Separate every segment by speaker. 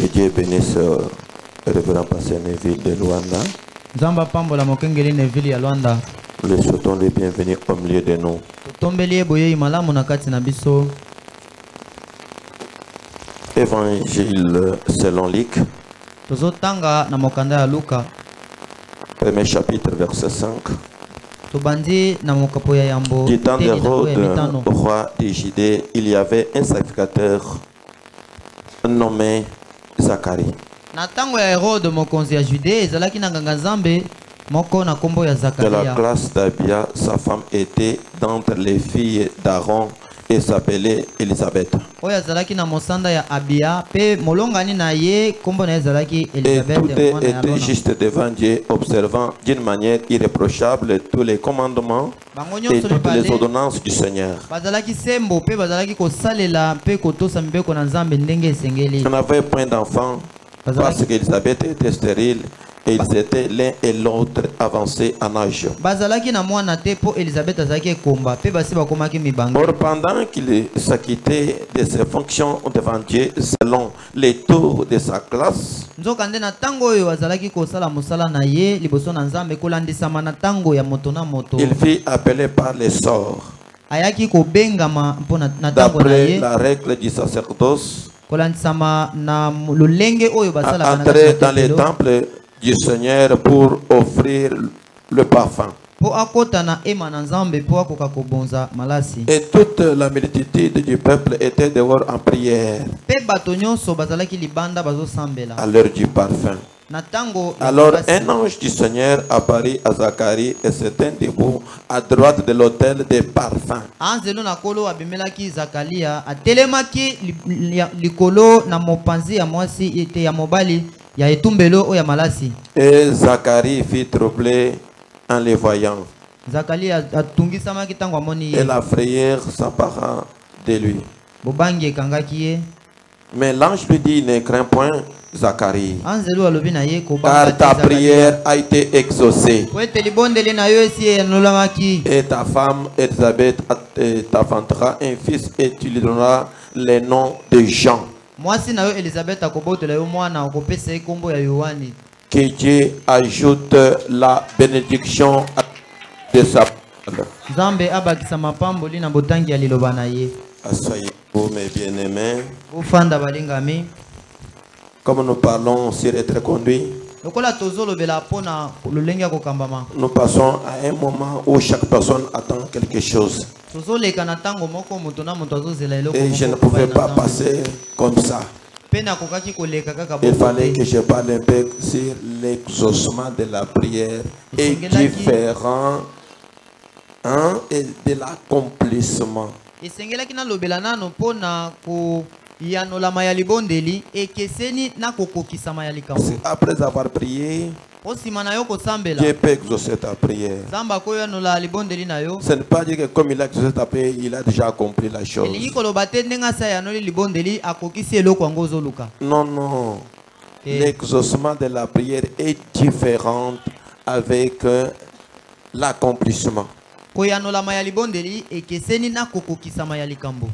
Speaker 1: Que Dieu bénisse le révérend pasteur Neville de Luanda.
Speaker 2: Zamba pambola mokengeli Neville ya Luanda.
Speaker 1: Le souhaitons le bienvenue au milieu de nous.
Speaker 2: Tombeli boye malamu na kati na biso.
Speaker 1: Évangile selon Luc.
Speaker 2: Tozotanga na mokanda ya Luka.
Speaker 1: Premier chapitre, verset 5.
Speaker 2: Tobandi na mokapo ya yambo.
Speaker 1: Du temps d'Hérode, roi de Judée, il y avait un sacrificateur nommé Zacharie.
Speaker 2: Na tango ya Hérode mokonzi ya Judée, ezalaki na nganga Nzambe moko na kombo ya
Speaker 1: De
Speaker 2: Zacharia.
Speaker 1: la classe d'Abia, sa femme était d'entre les filles d'Aaron et s'appelait Élisabeth.
Speaker 2: Oyo azalaki na mosanda ya Abia pe molongani na ye kombo na ezalaki
Speaker 1: Et
Speaker 2: Elisabeth
Speaker 1: tout
Speaker 2: mwana ya
Speaker 1: était
Speaker 2: Arona.
Speaker 1: juste devant Dieu, observant d'une manière irréprochable tous les commandements
Speaker 2: Bango
Speaker 1: et
Speaker 2: nyonso
Speaker 1: toutes les
Speaker 2: mibale
Speaker 1: ordonnances du Seigneur.
Speaker 2: bazalaki sembo pe bazalaki kosalela pe kotosa mibeko na Nzambe ndenge esengeli.
Speaker 1: On n'avait point d'enfant parce qu'Élisabeth était stérile et ils étaient l'un et l'autre avancés en âge.
Speaker 2: Bazalaki na mwana te po Elisabeth azalaki ekomba pe basi bakomaki mibango.
Speaker 1: Or, pendant qu'il s'acquittait de ses fonctions devant Dieu selon les tours de sa classe,
Speaker 2: Nzoka nde na tango oyo azalaki kosala mosala na ye liboso na Nzambe kolandisama na tango ya moto na moto.
Speaker 1: il fut appelé par les sorts.
Speaker 2: Ayaki kobengama mpo na tango na
Speaker 1: D'après
Speaker 2: ye
Speaker 1: la règle du sacerdoce,
Speaker 2: kolandisama na lolenge oyo
Speaker 1: à
Speaker 2: basalaka na
Speaker 1: entrer
Speaker 2: kati
Speaker 1: dans
Speaker 2: na
Speaker 1: les
Speaker 2: tempelo
Speaker 1: temples du Seigneur pour offrir le parfum.
Speaker 2: po akota na ema na Nzambe po akoka kobonza malasi.
Speaker 1: Et toute la multitude du peuple était dehors en prière
Speaker 2: Pe bato nyonso bazalaki libanda bazosambela
Speaker 1: à l'heure du parfum.
Speaker 2: na tango ya
Speaker 1: Alors
Speaker 2: malasi.
Speaker 1: un ange du Seigneur apparut à Zacharie et se tint debout à droite de l'autel des parfums.
Speaker 2: Anzelo na kolo abimelaki Zakaria atelemaki likolo na mopanzi ya mwasi ete ya mobali ya etumbelo o ya malasi.
Speaker 1: Et Zacharie fut troublé en les voyant.
Speaker 2: Zakaria atungisamaki tango amoni
Speaker 1: Et
Speaker 2: ye.
Speaker 1: la frayeur s'empara de lui.
Speaker 2: Bobangi ekangaki ye.
Speaker 1: Mais l'ange lui dit, ne crains point, Zacharie,
Speaker 2: Anzelo alobi na ye
Speaker 1: car ta prière a été exaucée.
Speaker 2: po ete libondeli na yo esi enolamaki.
Speaker 1: Et ta femme Élisabeth t'enfantera un fils et tu lui donneras le nom de Jean.
Speaker 2: Mwasi na yo Elisabeth akobotela yo mwana okopesa ye kombo ya Yohani.
Speaker 1: Que Dieu ajoute la bénédiction de sa parole.
Speaker 2: Nzambe abakisa mapamboli na botangi ya liloba na ye.
Speaker 1: Asseyez-vous, mes bien-aimés.
Speaker 2: Ufanda balingami.
Speaker 1: Comme nous parlons sur être conduit,
Speaker 2: Lokola tozolobela pona lolenge ya kokambama.
Speaker 1: nous passons à un moment où chaque personne attend quelque chose.
Speaker 2: Tozoleka na tango moko moto na moto azozela eloko
Speaker 1: Et je ne
Speaker 2: moko
Speaker 1: pouvais
Speaker 2: na
Speaker 1: pas
Speaker 2: Nzambe.
Speaker 1: passer comme ça.
Speaker 2: Pe nakokaki koleka kaka
Speaker 1: Il
Speaker 2: boko
Speaker 1: fallait
Speaker 2: te.
Speaker 1: que je parle un peu sur l'exaucement de la prière et différent et de l'accomplissement.
Speaker 2: Esengelaki na lobela nano pona ko yanolama ya libondeli ekeseni na kokokisama ya likambo.
Speaker 1: Après avoir prié,
Speaker 2: Osima na yo kosambela.
Speaker 1: Dieu peut exaucer ta prière.
Speaker 2: Nzamba ko yanola libondeli na yo.
Speaker 1: Ce n'est pas dire que comme il a exaucé ta prière, il a déjà accompli la chose.
Speaker 2: Elingi koloba te ndenga sa yanoli libondeli akokisi eloko yango ozoluka.
Speaker 1: Non, non.
Speaker 2: Et-
Speaker 1: L'exaucement de la prière est différent avec l'accomplissement.
Speaker 2: Ko yanolama ya libondeli ekeseni na kokokisama ya likambo.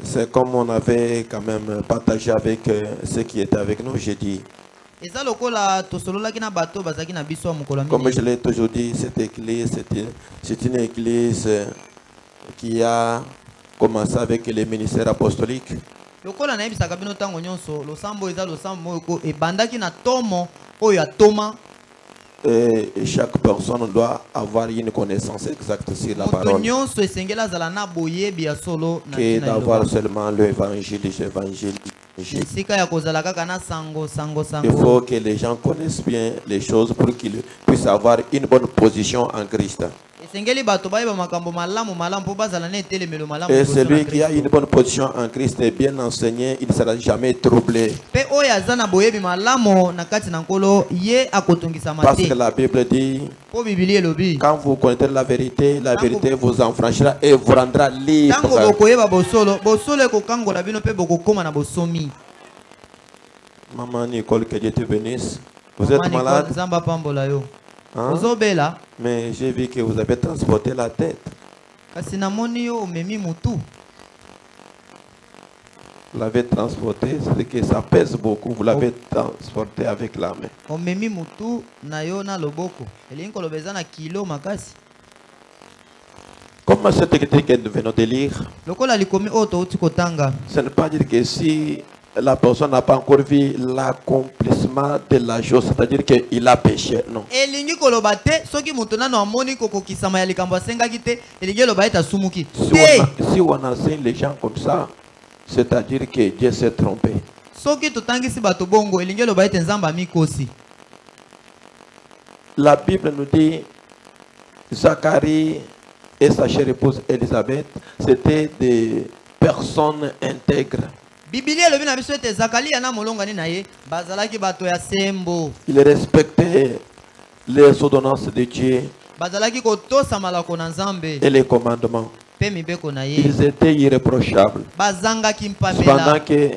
Speaker 1: C'est comme on avait quand même partagé avec ceux qui étaient avec nous jeudi.
Speaker 2: Eza lokola tosololaki na bato bazaki na biso ya mokolo
Speaker 1: Comme
Speaker 2: mingi.
Speaker 1: je l'ai toujours dit, cette église, c'est une église qui a commencé avec les ministères apostoliques.
Speaker 2: Lokola na yebisaka bino tango nyonso losambo eza losambo moko ebandaki na tomo oyo atoma.
Speaker 1: Et chaque personne doit avoir une connaissance exacte sur la
Speaker 2: Moto
Speaker 1: parole.
Speaker 2: nyonso esengela zala na boyebi ya solo na
Speaker 1: Que
Speaker 2: tina
Speaker 1: d'avoir
Speaker 2: liloba.
Speaker 1: seulement l'évangile.
Speaker 2: Esika ya kozala kaka na sango sango
Speaker 1: Il
Speaker 2: sango.
Speaker 1: faut que les gens connaissent bien les choses pour qu'ils puissent avoir une bonne position en Christ.
Speaker 2: Esengeli bato bayeba makambo malamu malamu po bazala na etelemelo malamu.
Speaker 1: Et
Speaker 2: liboso na
Speaker 1: celui qui a
Speaker 2: Kristo.
Speaker 1: une bonne position en Christ est bien enseigné, il ne sera jamais troublé.
Speaker 2: Pe oyo aza na boyebi malamu na kati na nkolo ye akotungisama
Speaker 1: Parce que
Speaker 2: te.
Speaker 1: la Bible dit,
Speaker 2: Po Biblia elobi.
Speaker 1: quand vous connaissez la vérité vous enfranchira et vous rendra
Speaker 2: Tango
Speaker 1: libre.
Speaker 2: bokoyeba bosolo, bosolo ekokangola bino pe bokokoma na bosomi.
Speaker 1: Maman Nicole, que Dieu te bénisse. Vous
Speaker 2: Mama
Speaker 1: êtes
Speaker 2: Nicole,
Speaker 1: malade,
Speaker 2: Nzamba pambola yo.
Speaker 1: hein?
Speaker 2: Ozobela,
Speaker 1: Mais j'ai vu que vous avez transporté la tête.
Speaker 2: kasi namoni yo omemi mutu.
Speaker 1: Vous l'avez transporté, c'est que ça pèse beaucoup. Vous l'avez transporté avec la main.
Speaker 2: Omemi mutu na yo na loboko. Elingi kolobeza na kilo makasi.
Speaker 1: Comme cette écriture que nous venons de lire,
Speaker 2: Lokola likomi oto uti kotanga.
Speaker 1: ça ne veut pas dire que si la personne n'a pas encore vu l'accomplissement de la chose, c'est-à-dire qu'il a péché. Non.
Speaker 2: Elingi koloba te soki mutu nano amoni kokokisama ya likambo asengaki te elingi loba eta sumuki.
Speaker 1: Si on enseigne les gens comme ça, c'est-à-dire que Dieu s'est trompé.
Speaker 2: Soki totangisi bato bongo elingi loba ete nzamba mikosi.
Speaker 1: La Bible nous dit Zacharie et sa chère épouse Élisabeth, c'était des personnes intègres.
Speaker 2: Biblia lobi na biso ete Zakaria na molongani na ye bazalaki bato ya sembo.
Speaker 1: Ils respectaient les ordonnances de Dieu
Speaker 2: Bazalaki kotosa malako na Nzambe
Speaker 1: et les commandements.
Speaker 2: pe mibeko na ye.
Speaker 1: Ils étaient irréprochables.
Speaker 2: Bazangaki
Speaker 1: Pendant
Speaker 2: mpamela.
Speaker 1: que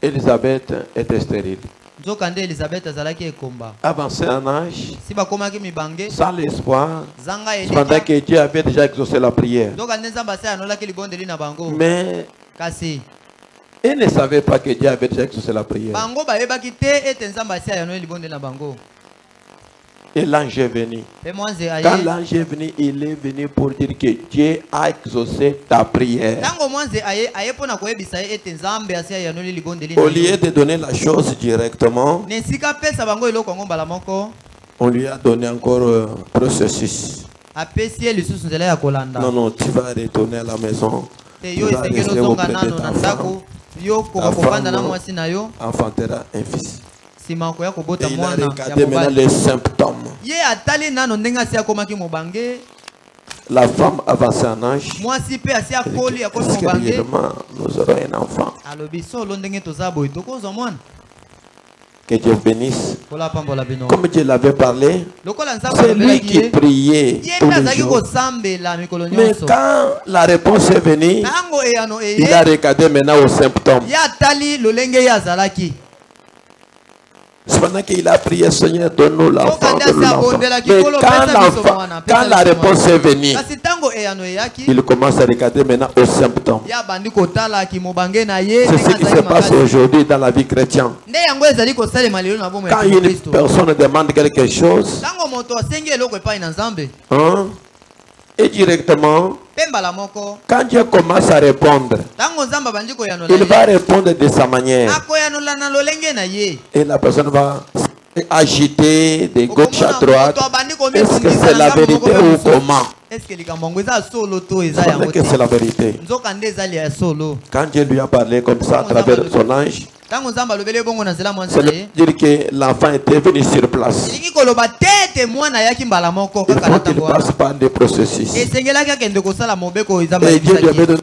Speaker 1: Élisabeth était stérile.
Speaker 2: Nzokande Elisabeth azalaki ekomba.
Speaker 1: Avancé en âge,
Speaker 2: Si bakomaki mibange
Speaker 1: sans l'espoir,
Speaker 2: zanga
Speaker 1: pendant
Speaker 2: eleka.
Speaker 1: que Dieu avait déjà exaucé la prière.
Speaker 2: Nzokande Nzambe ase anolaki libondeli na bango.
Speaker 1: Mais
Speaker 2: Kasi
Speaker 1: ils ne savaient pas que Dieu avait déjà exaucé la prière.
Speaker 2: bango bayebaki te ete Nzambe ase anolaki libondeli na bango.
Speaker 1: Et l'ange est venu.
Speaker 2: Pe mwanze
Speaker 1: Quand
Speaker 2: aye.
Speaker 1: l'ange est venu, il est venu pour dire que Dieu a exaucé ta prière.
Speaker 2: Tango mwanze aye pona koyebisa ye ete Nzambe ase anolaki libondeli na
Speaker 1: Au
Speaker 2: yo.
Speaker 1: lieu de donner la chose directement,
Speaker 2: Nesika pesa bango eloko yango mbala moko.
Speaker 1: on lui a donné encore un processus.
Speaker 2: Apesi ye lisusu nzela ya kolanda.
Speaker 1: Non, non, tu vas retourner à la maison.
Speaker 2: Te
Speaker 1: Tu
Speaker 2: yo
Speaker 1: vas
Speaker 2: esengeli
Speaker 1: rester
Speaker 2: ozonga
Speaker 1: auprès de
Speaker 2: nano
Speaker 1: ta
Speaker 2: na
Speaker 1: femme.
Speaker 2: ndako yo kokokofanda na mwasi na yo
Speaker 1: Enfantera un fils.
Speaker 2: nsima koya kobota
Speaker 1: Et il a
Speaker 2: mwana ya
Speaker 1: regardé maintenant
Speaker 2: mobali.
Speaker 1: les symptômes.
Speaker 2: Ye atali nano ndenge asi akomaki mobange.
Speaker 1: La femme avancée en âge.
Speaker 2: Mwasi mpe asi akoli akomi
Speaker 1: Est-ce que
Speaker 2: mobange.
Speaker 1: réellement nous aurons un enfant?
Speaker 2: Alobi solo ndenge toza boye tokozwa mwana.
Speaker 1: Que Dieu bénisse.
Speaker 2: Kola pambola bino.
Speaker 1: Comme Dieu l'avait parlé,
Speaker 2: Lokola Nzambe
Speaker 1: c'est lui
Speaker 2: alobelaki
Speaker 1: qui
Speaker 2: ye.
Speaker 1: priait
Speaker 2: Ye
Speaker 1: tous
Speaker 2: mpe
Speaker 1: les
Speaker 2: azalaki
Speaker 1: jours.
Speaker 2: kosambela mikolo
Speaker 1: Mais
Speaker 2: nyonso.
Speaker 1: quand la réponse est venue,
Speaker 2: Tango eyano
Speaker 1: il a
Speaker 2: eye.
Speaker 1: regardé maintenant aux symptômes.
Speaker 2: Ye atali lolenge ye azalaki.
Speaker 1: Cependant qu'il a prié, Seigneur, donne-nous l'enfant.
Speaker 2: Quand
Speaker 1: Mais quand la réponse est venue,
Speaker 2: Kasi tango eyano eyaki.
Speaker 1: il commence à regarder maintenant aux symptômes.
Speaker 2: Ya bandi kotala ki mobange na ye.
Speaker 1: C'est ce qui se passe aujourd'hui dans la vie chrétienne.
Speaker 2: Nde yango ezali kosalema lelo na bomo ya
Speaker 1: Quand une
Speaker 2: Kristo.
Speaker 1: personne demande quelque chose,
Speaker 2: Tango moto asengi eloko epai na Nzambe.
Speaker 1: hein, et directement,
Speaker 2: Pemba la moko.
Speaker 1: quand Dieu commence à répondre,
Speaker 2: Tango Nzamba bandi koyanola
Speaker 1: il
Speaker 2: ye.
Speaker 1: va répondre de sa manière.
Speaker 2: Akoyanola na lolenge na ye.
Speaker 1: Et la personne va agiter de gauche à droite. Est-ce que c'est la vérité ou comment?
Speaker 2: Est-ce que likambo yango eza solo to eza
Speaker 1: C'est
Speaker 2: yango
Speaker 1: que c'est
Speaker 2: te?
Speaker 1: la vérité.
Speaker 2: Nzokande ezali ya solo.
Speaker 1: Quand Dieu lui a parlé comme ça à travers son ange,
Speaker 2: Tango Nzamba alobeli bongo na nzela mwanzi
Speaker 1: ça
Speaker 2: na
Speaker 1: veut
Speaker 2: ye.
Speaker 1: dire que l'enfant était venu sur place.
Speaker 2: Elingi koloba tete mwana yaki mbala moko
Speaker 1: Il
Speaker 2: kaka na
Speaker 1: faut qu'il
Speaker 2: tango
Speaker 1: passe
Speaker 2: wana.
Speaker 1: par des processus.
Speaker 2: Esengelaki akende kosala mobeko Nzamba
Speaker 1: Et Dieu lui avait
Speaker 2: yebisaki.
Speaker 1: donné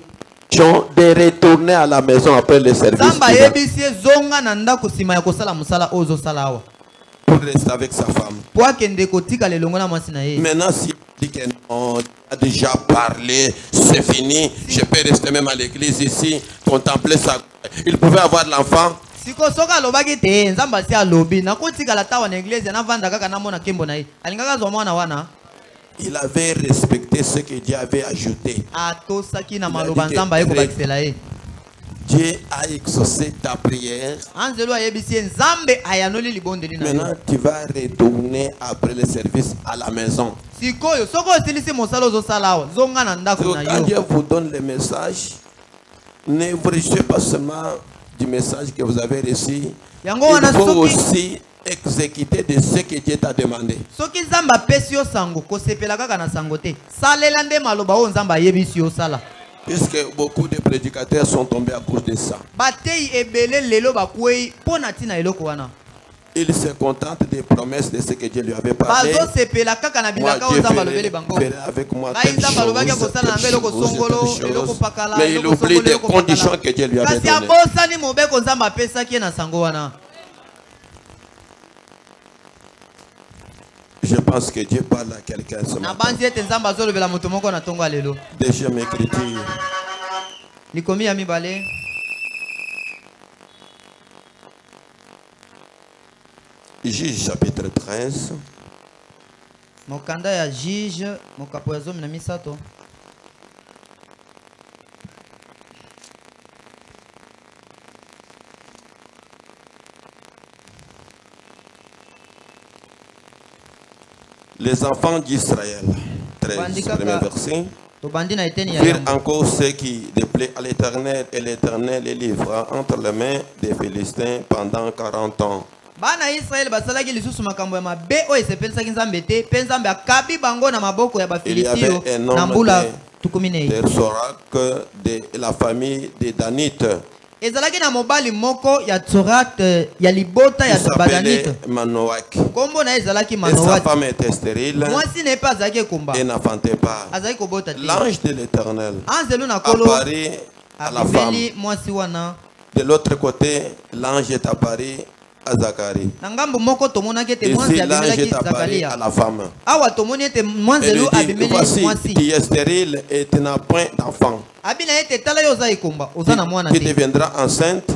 Speaker 1: l'option de retourner à la maison après le service
Speaker 2: Nzamba
Speaker 1: divin
Speaker 2: yebisi ye zonga na ndako nsima ya kosala mosala oyo ozosala awa.
Speaker 1: pour rester avec sa femme.
Speaker 2: Po akende kotikala elongo na mwasi na ye.
Speaker 1: Maintenant, si on dit que non, a déjà parlé, c'est fini, je peux rester même à l'église ici, contempler ça. Il pouvait avoir l'enfant.
Speaker 2: Siko soka alobaki te Nzamba asi alobi nakotikala tawa na eglise navanda kaka namona nkembo na ye. Alingaka zwa mwana wana.
Speaker 1: Il avait respecté ce que Dieu avait ajouté.
Speaker 2: Atosaki na maloba Nzamba ye kobakisela ye.
Speaker 1: Dieu a exaucé ta prière.
Speaker 2: Anzelo ayebisi ye Nzambe ayanoli libondeli na yo.
Speaker 1: Maintenant, tu vas retourner après le service à la maison.
Speaker 2: Sikoyo soko osilisi mosala ozosala awa zonga na ndako
Speaker 1: Donc,
Speaker 2: na
Speaker 1: quand
Speaker 2: yo.
Speaker 1: Dieu vous donne le message, ne vous réjouissez pas seulement du message que vous avez reçu.
Speaker 2: Yango
Speaker 1: Il
Speaker 2: wana
Speaker 1: faut
Speaker 2: soki
Speaker 1: aussi exécuter de ce que Dieu t'a demandé.
Speaker 2: soki Nzambe apesi yo sango kosepela kaka na sango te. Salela nde maloba oyo Nzambe ayebisi yo sala.
Speaker 1: Puisque beaucoup de prédicateurs sont tombés à cause de ça.
Speaker 2: Batei ebele lelo bakwei pona tina eloko wana.
Speaker 1: Il se contente des promesses de ce que Dieu lui avait parlé.
Speaker 2: Bazo sepela kaka na
Speaker 1: Moi,
Speaker 2: bilaka
Speaker 1: Dieu
Speaker 2: oyo Nzambe alobeli bango.
Speaker 1: ferait avec moi
Speaker 2: Ngai
Speaker 1: telle
Speaker 2: Nzambe alobaki
Speaker 1: chose,
Speaker 2: akosala na ngai eloko songolo, eloko pakala,
Speaker 1: mais il
Speaker 2: eloko
Speaker 1: oublie
Speaker 2: songolo,
Speaker 1: des
Speaker 2: eloko
Speaker 1: conditions
Speaker 2: pakala.
Speaker 1: que Dieu lui avait
Speaker 2: Kasi
Speaker 1: données.
Speaker 2: abosani mobeko Nzambe apesaki ye na sango wana.
Speaker 1: Je pense que Dieu parle à quelqu'un ce
Speaker 2: Na
Speaker 1: matin.
Speaker 2: banzi ete Nzambe azolobela moto moko na tongo alelo.
Speaker 1: Deuxième écriture.
Speaker 2: Likomi ya mibale.
Speaker 1: Juge chapitre 13.
Speaker 2: Mokanda ya Juge mokapo ya 13.
Speaker 1: Les enfants d'Israël, 13, premier verset, firent encore ce qui déplaît à l'Éternel, et l'Éternel les livra entre les mains des Philistins pendant 40 ans.
Speaker 2: Bana Israël basalaki lisusu makambo ya mabe oyo esepelisaki Nzambe te mpe Nzambe akabi bango na maboko ya Bafilistio na mbula tukumine
Speaker 1: de Sorak de la famille des Danites.
Speaker 2: Ezalaki na mobali moko ya Tsorat ya libota ya Badanite
Speaker 1: Manoak.
Speaker 2: Kombo na ezalaki
Speaker 1: Manoak. Et sa femme était stérile.
Speaker 2: Mwasi ne pas azalaki komba.
Speaker 1: Et n'enfantait pas.
Speaker 2: Azalaki kobota te.
Speaker 1: L'ange de l'Éternel
Speaker 2: apparaît
Speaker 1: à la femme.
Speaker 2: Mwasi wana.
Speaker 1: De l'autre côté, l'ange est apparu à Zacharie. Ici, l'ange est apparu à la femme. Et lui dit, voici, tu es stérile et tu n'as point d'enfant. Tu deviendras enceinte et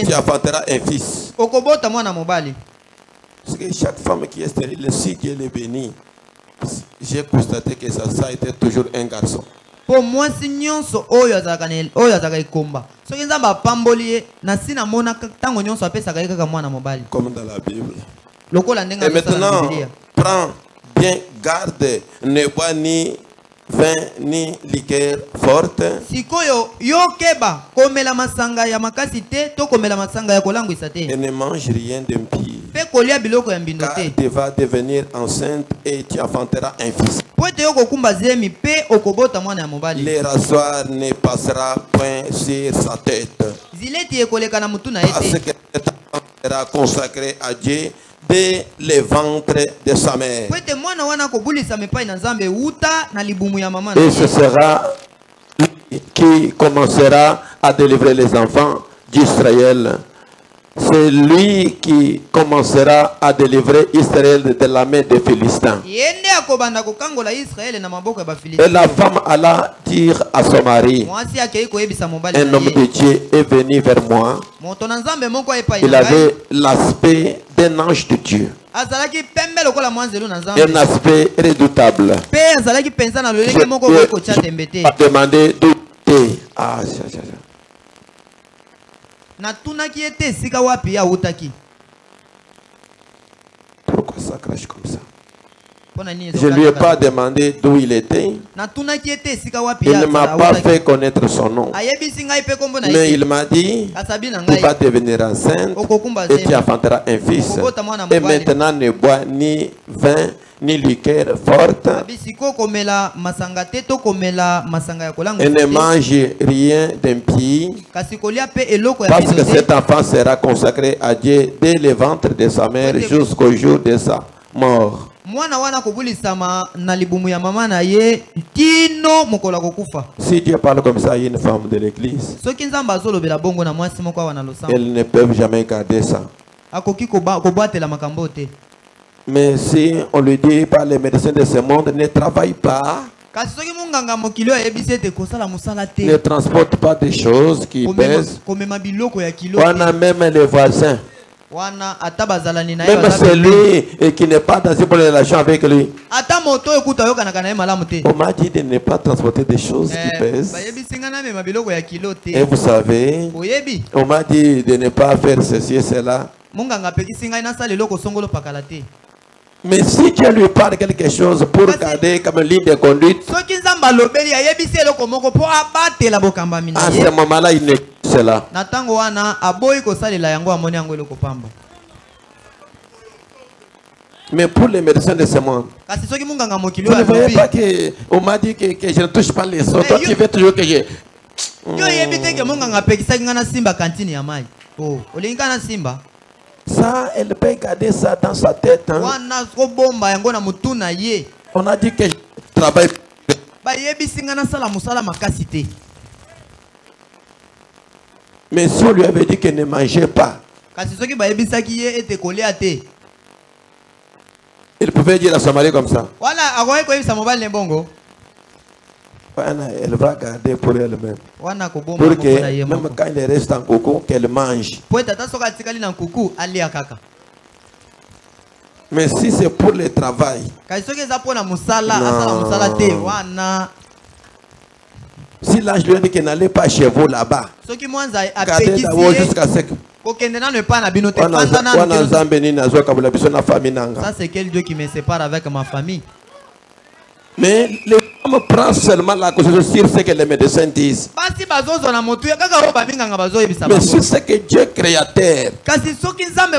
Speaker 1: tu enfanteras un fils. Parce que chaque femme qui est stérile, si Dieu les bénit, j'ai constaté que ça a été toujours un garçon.
Speaker 2: Po mwasi nyonso oyo azaka ikomba soki Nzambe apamboli na sina mona tango nyonso apesaka kaka mwana mobali
Speaker 1: comme dans la Bible.
Speaker 2: Et
Speaker 1: maintenant, prends bien garde, ne bois ni vin ni liqueur forte.
Speaker 2: Sikoyo yokeba komela masanga ya makasi te to komela masanga ya kolangwisa te.
Speaker 1: Et ne mange rien d'impie.
Speaker 2: Pe kolia biloko ya mbindo te.
Speaker 1: Car tu vas devenir enceinte et tu enfanteras un fils. Le rasoir ne passera point sur sa tête. Parce que sera consacré à Dieu dès le ventre de sa mère. Et ce sera lui qui commencera à délivrer les enfants d'Israël. C'est lui qui commencera à délivrer Israël de la main des Philistins. Et la femme alla dire à son mari, un homme de Dieu est venu vers moi. Il avait l'aspect d'un ange de Dieu. Un aspect redoutable. Je vais demander d'où tu es. Pourquoi ça crache comme ça? Je ne lui ai pas demandé d'où il était. Il ne m'a pas fait connaître son nom. Mais il m'a dit, tu vas devenir enceinte et tu enfanteras un fils. Et maintenant ne bois ni vin ni liqueur forte. Et ne mange rien d'impie. Parce que cet enfant sera consacré à Dieu dès le ventre de sa mère jusqu'au jour de sa mort. Si Dieu parle comme ça à une femme de l'église, elles ne peuvent jamais garder ça. Mais si on lui dit par les médecins de ce monde, ne travaille pas, ne transporte pas des choses qui pèsent, on a même les voisins. Même celui qui n'est pas dans une bonne relation avec lui. On m'a dit de ne pas transporter des choses qui pèsent. Et vous savez, on m'a dit de ne pas faire ceci et cela. Mais si Dieu lui parle quelque chose pour garder comme ligne de conduite, à ce moment-là, il ne cela. Mais pour les médecins de ce monde, vous ne voyez pas qu'on m'a dit que je ne touche pas les autres. Toi, tu veux toujours que je... Ça, elle peut garder ça dans sa tête. Hein? On a dit que je travaille. Mais si on lui avait dit qu'elle ne mangeait pas, il pouvait dire à son mari comme ça. Elle va garder pour elle-même. Pour que même quand il reste en coco, qu'elle mange. Mais si c'est pour le travail, si l'ange lui a dit qu'elle n'allait pas chez vous là-bas, gardez d'abord jusqu'à ce que
Speaker 2: Ça c'est quel Dieu qui me sépare avec ma famille.
Speaker 1: Mais les femmes prennent seulement la cause sur ce que les médecins disent. Mais sur ce que Dieu créateur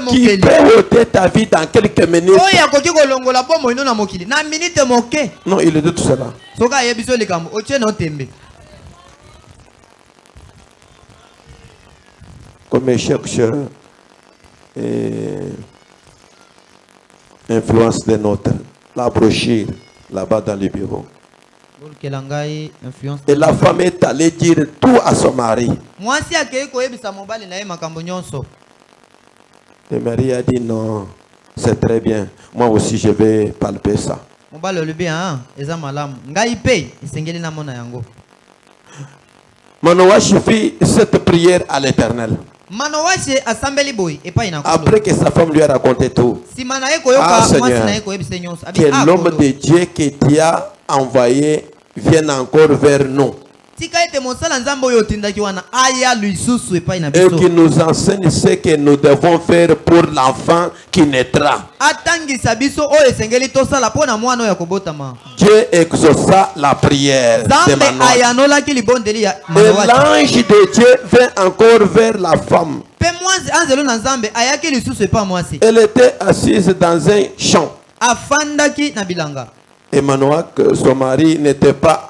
Speaker 1: qui peut ôter ta vie dans quelques minutes. Non, il est de tout cela. Comme mes chercheurs influence des notes, la brochure là-bas dans le bureau. Et la femme est allée dire tout à son mari. Le mari a dit non, c'est très bien. Moi aussi je vais palper ça. Manoach fit cette prière à l'Éternel. Après que sa femme lui a raconté tout. Ah Seigneur, que l'homme de Dieu que tu as envoyé vienne encore vers nous. Et qui nous enseigne ce que nous devons faire pour l'enfant qui naîtra. Dieu exauça la prière de Manoach. Et l'ange de Dieu vint encore vers la femme. Elle était assise dans un champ. Et Manoach, son mari, n'était pas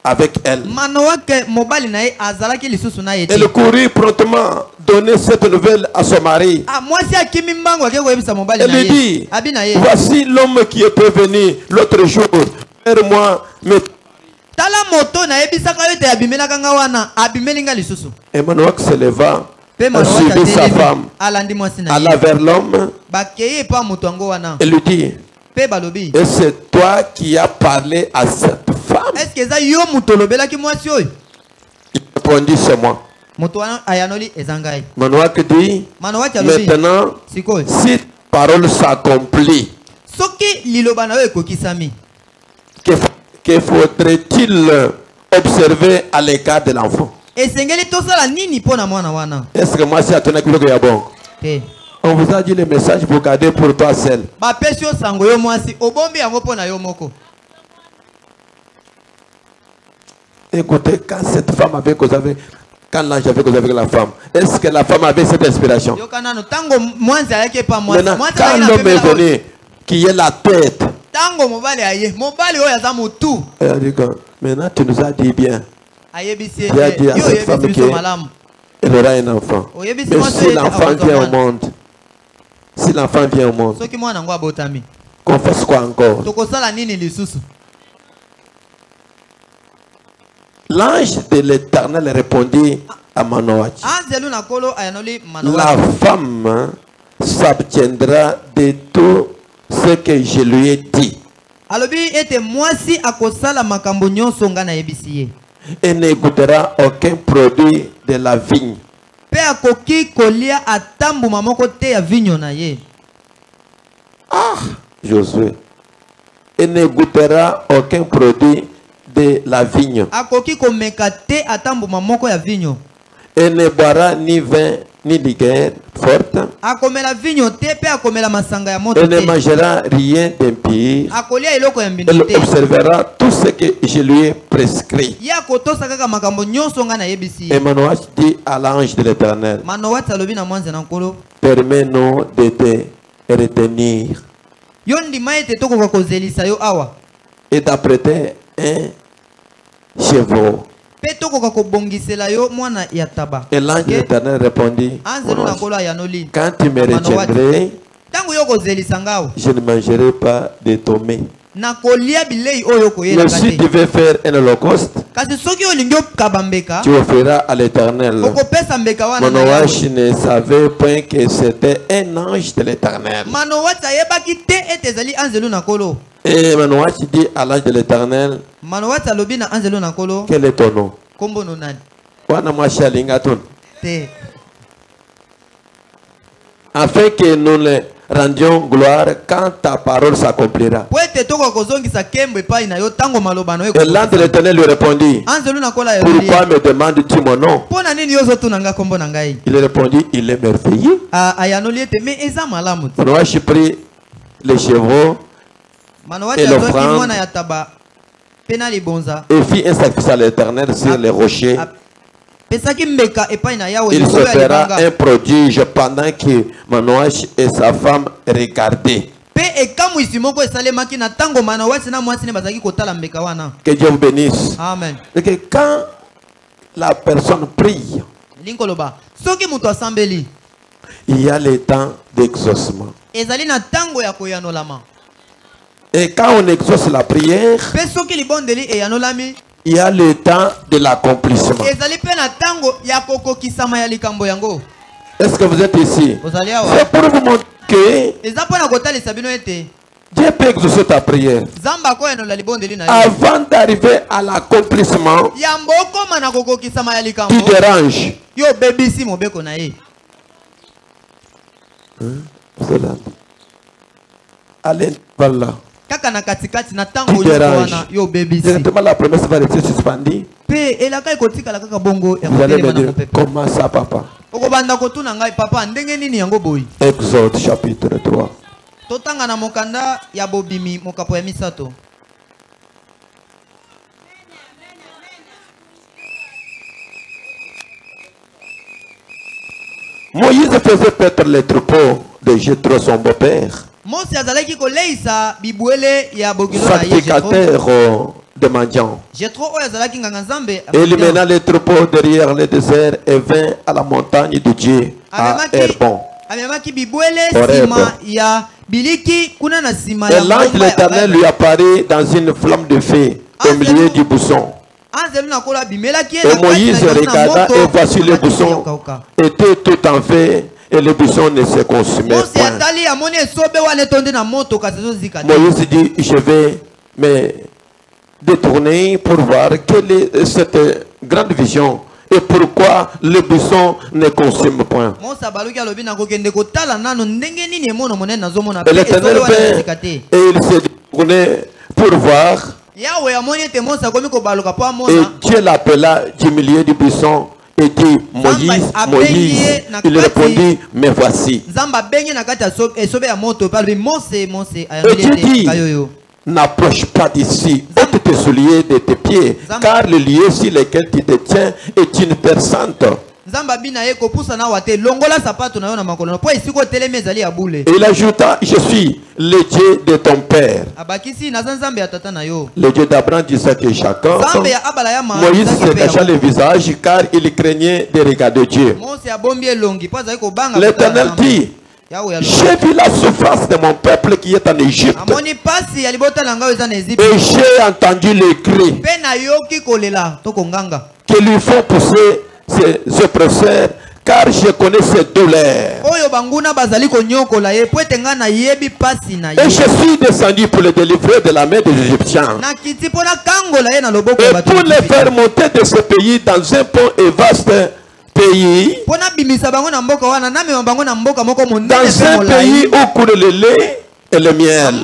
Speaker 1: avec elle. Elle courut promptement donner cette nouvelle à son mari. Elle lui dit, voici l'homme qui était venu l'autre jour vers moi. Et Manoach se leva, a suivi sa femme, alla vers l'homme et lui dit, et c'est toi qui as parlé à cette femme? Il répondit, c'est moi. Manoach dit, maintenant, si parole s'accomplit, que faudrait-il observer à l'égard de l'enfant? Est-ce que moi c'est à ton équipe qu'il y a bon? On vous a dit le message pour garder pour toi seul. Écoutez, quand cette femme avait causé avec, quand l'ange avait causé avec la femme, est-ce que la femme avait cette inspiration? Maintenant, quand l'homme est venu, qui est la tête, elle a dit que, maintenant tu nous as dit bien. Tu as dit à cette femme qu'elle aura un enfant. Mais si l'enfant vient au monde, si l'enfant vient au monde, qu'on fasse quoi encore? L'ange de l'Éternel répondit à Manoach, la femme s'abstiendra de tout ce que je lui ai dit. Et ne goûtera aucun produit de la vigne. Ah, Josué. Et ne goûtera aucun produit de la vigne. Et ne boira ni vin ni liqueur forte. Et ne mangera rien d'impur. Elle observera tout ce que je lui ai prescrit. Et Manoach dit à l'ange de l'Éternel, permets-nous de te retenir et d'apprêter un chevreau. Et l'ange de l'Éternel répondit, quand tu me retiendrais, je ne mangerai pas de ton mets. Mais si tu veux faire un holocauste, tu offriras à l'Éternel. Manoach ne savait point que c'était un ange de l'Éternel. Et Manoach dit à l'ange de l'Éternel, quel est ton nom? Afin que nous ne rendions gloire quand ta parole s'accomplira. Et l'ange de l'Éternel lui répondit, pourquoi me demandes-tu mon nom? Il répondit, il est merveilleux. Manoashi prit les chevaux et l'offrande et fit un sacrifice à l'Éternel sur les rochers. Il se fera un prodige pendant que Manoash et sa femme regardaient. Que Dieu vous bénisse.
Speaker 2: Amen.
Speaker 1: Et que quand la personne prie, il y a le temps d'exaucement. Et quand on exauce la prière, il y a le temps de l'accomplissement. Est-ce que vous êtes ici? C'est pour vous montrer que Dieu peut exaucer ta prière. Avant d'arriver à l'accomplissement, tu déranges. Allez, voilà. Tu déranges. Directement la promesse va rester suspendue. Vous allez me dire, comment ça, papa? Exode chapitre 3. Moïse faisait paître les troupeaux de Jéthro, son beau-père, sacrificateur de mendiants. Et il mena les troupeaux derrière le désert et vint à la montagne de Dieu, à Herbon. Et l'ange de l'Éternel lui apparut dans une flamme de feu au milieu du buisson. Et Moïse regarda et voici le buisson était tout en feu et le buisson ne se consumait point. Moïse dit, je vais me détourner pour voir quelle est cette grande vision et pourquoi le buisson ne consume point. Et l'Éternel vint et il s'est détourné pour voir. Et Dieu l'appela du milieu du buisson et dit, Moïse, Moïse. Il répondit, me voici. Et Dieu dit, n'approche pas d'ici, ôte tes souliers de tes pieds, car le lieu sur lequel tu te tiens est une terre sainte. Et il ajouta, je suis le Dieu de ton père, le Dieu d'Abraham, d'Isaac et Jacob. Moïse se cacha le visage car il craignait de regarder Dieu. L'Éternel dit, j'ai vu la souffrance de mon peuple qui est en Égypte et j'ai entendu les cris que lui font pousser ses oppresseurs, car je connais ses douleurs. Et je suis descendu pour le délivrer de la main des Égyptiens et pour les faire monter de ce pays dans un bon et vaste pays, dans un pays où coule le lait et le miel,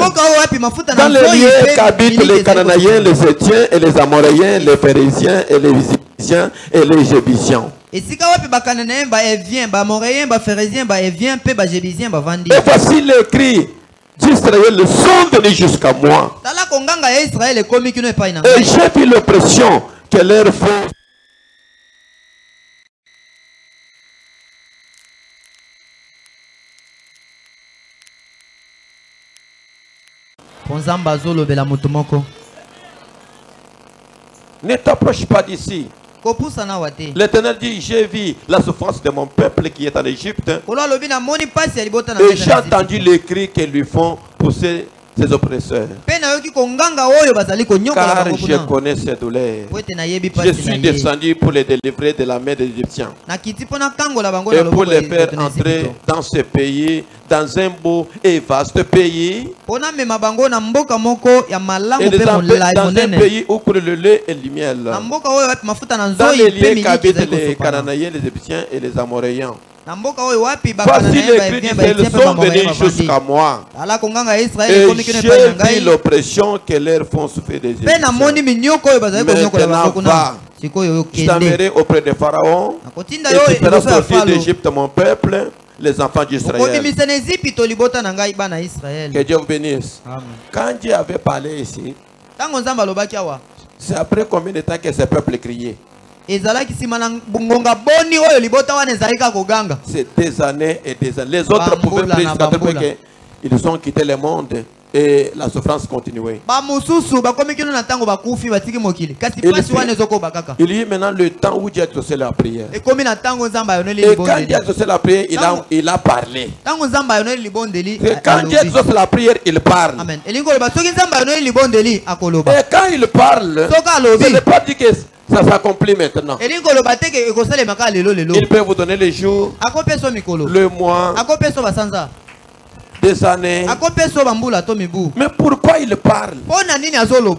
Speaker 1: dans les lieux qu'habitent les Cananéens, les Étiens et les Amoréens, les Phérésiens et les Visiens et les Jébusiens. Et voici les cris d'Israël sont venus jusqu'à moi. Et j'ai vu l'oppression que leur font. Ne t'approche pas d'ici. L'Éternel dit, j'ai vu la souffrance de mon peuple qui est en Égypte et j'ai entendu les cris qu'ils lui font pousser ses oppresseurs. Car je connais ses douleurs. Je suis descendu pour les délivrer de la main des Égyptiens et pour les faire entrer dans ce pays, dans un beau et vaste pays, et dans un pays où coule le lait et le miel, dans les lieux qu'habitent les Cananéens, les Égyptiens et les Amoréens. Voici les cris sont venus jusqu'à moi. Et j'ai vu l'oppression que leurs font souffrir des Égyptiens. Maintenant va, je t'enverrai auprès de Pharaon et tu feras sortir d'Égypte mon peuple, les enfants d'Israël. Que Dieu vous bénisse. Quand Dieu avait parlé ici, c'est après combien de temps que ce peuple criait? C'est des années et des années. Les autres pouvaient prier jusqu'à tel point qu'ils ont quitté le monde et la souffrance continuait. Il y a maintenant le temps où Dieu a exaucé la prière. Et quand Dieu a exaucé la prière, il a parlé. Et quand Dieu exauce la prière, il parle. Et quand il parle, ce n'est pas dit que ça s'accomplit maintenant. Il peut vous donner les jours, le mois, des années. Mais pourquoi il parle?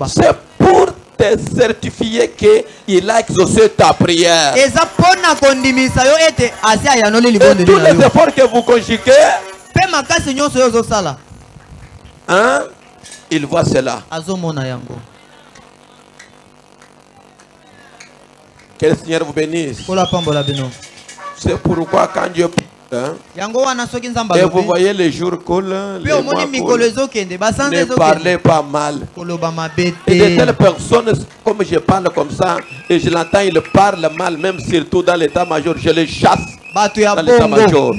Speaker 1: C'est pour te certifier qu'il a exaucé ta prière. Et tous les efforts que vous conjuguez, hein, il voit cela. Que le Seigneur vous bénisse. C'est pourquoi quand Dieu parle, et vous voyez les jours coulent, les mois coulent, ne parlez pas mal. Et de telles personnes, comme je parle comme ça, et je l'entends, il parle mal, même surtout dans l'état-major, je les chasse. Dans l'état-major.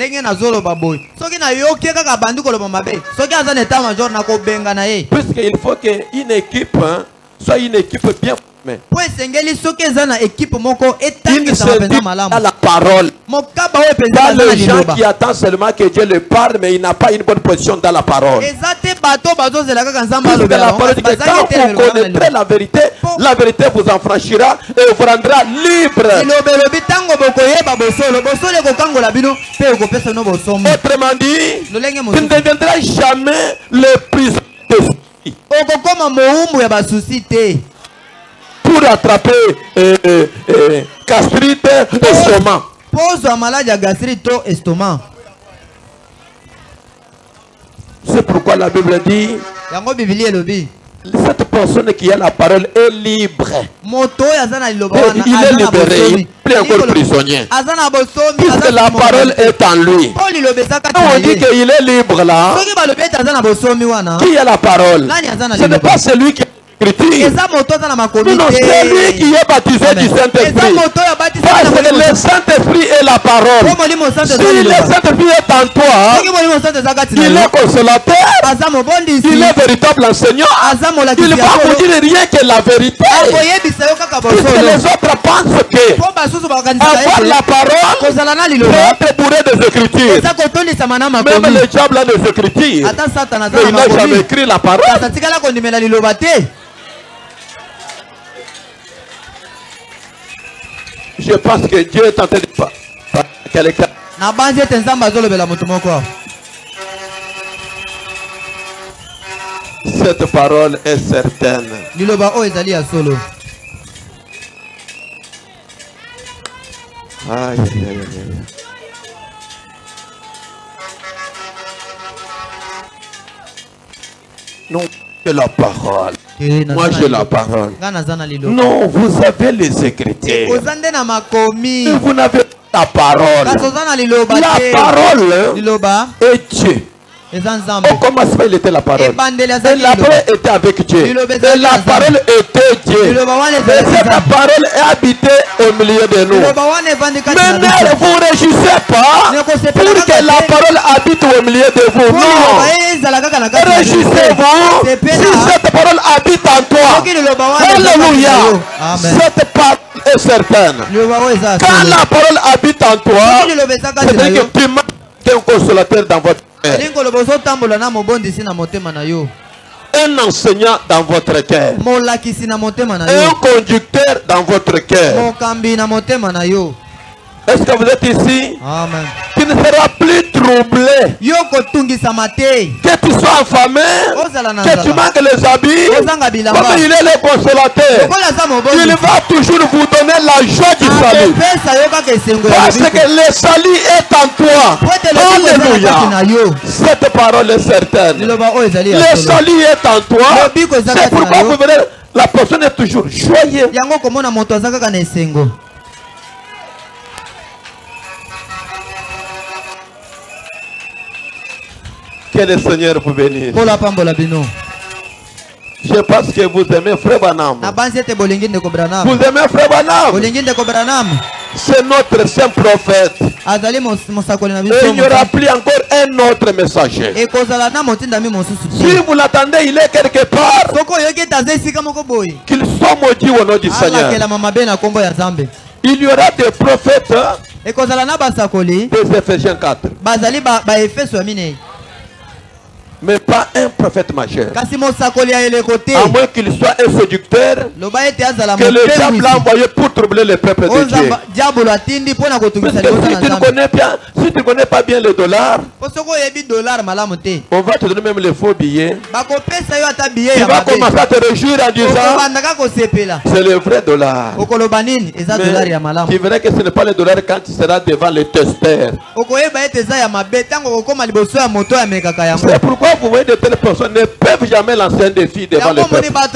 Speaker 1: Puisqu'il faut qu'une équipe soit une équipe bien formée. Il ne se dit à la parole. Pas les gens qui attendent seulement que Dieu le parle, mais il n'a pas une bonne position dans la parole. Puisque la parole dit que quand vous connaîtrez la vérité vous enfranchira et vous rendra libre. Autrement dit, tu ne deviendras jamais le prisonnier de soucis. Pour attraper gastrite, estomac. C'est pourquoi la Bible dit cette personne qui a la parole est libre. Il est libéré, il n'est plus encore prisonnier. Puisque la parole est en lui. On dit qu'il est libre là. Qui a la parole? Ce n'est pas celui qui non, c'est lui qui est baptisé du Saint-Esprit. Parce que le Saint-Esprit est la parole. Si le Saint-Esprit est en toi, il est consolateur, il est véritable enseignant, il ne va vous dire rien que la vérité. Puisque les autres pensent que avoir la parole, c'est être bourré des Écritures. Même le diable a des Écritures, mais il n'a jamais écrit la parole. Je pense que Dieu est en train de parler à quelqu'un. Cette parole est certaine. Aïe, aïe, aïe, aïe. Non, c'est la parole. Moi j'ai la parole. Non, vous avez les Écritures. Mais vous n'avez pas la parole. La parole est Dieu. Au commencement il était la parole. Et la parole était avec Dieu. Et la parole était Dieu. Et cette parole est habitée au milieu de nous. Mais ne vous réjouissez pas pour que la parole habite au milieu de vous. Non. Réjouissez-vous si cette parole habite en toi. Alléluia. Cette parole est certaine. Quand la parole habite en toi, c'est-à-dire que tu manques un consolateur dans votre cœur. Un enseignant dans votre cœur. Un conducteur dans votre cœur. Est-ce que vous êtes ici?
Speaker 2: Amen.
Speaker 1: Tu Tu ne seras plus troublé. Que tu sois affamé, que tu manques les habits, comme il est le consolateur, il va toujours vous donner la joie du salut. Parce que le salut est en toi. Alléluia. Cette parole est certaine. Le salut est en toi. C'est pourquoi vous verrez, la personne est toujours joyeuse. Que le Seigneur vous bénisse. Je pense que vous aimez Frère Branham. Vous aimez Frère Branham. C'est notre saint prophète. Et il n'y aura plus encore un autre messager. Si vous l'attendez, il est quelque part. Qu'il soit maudit au nom du Seigneur. Il y aura des prophètes des Éphésiens 4. Mais pas un prophète majeur. À moins qu'il soit un séducteur que le diable a envoyé pour troubler le peuple de Dieu. Parce que si tu ne connais pas bien le dollar, on va te donner même les faux billets. Tu vas commencer à te réjouir en disant c'est le vrai dollar. Mais tu verras que ce n'est pas le dollar quand tu seras devant le testeur. C'est pourquoi vous voyez de telles personnes ne peuvent jamais lancer un défi devant le peuple. Parce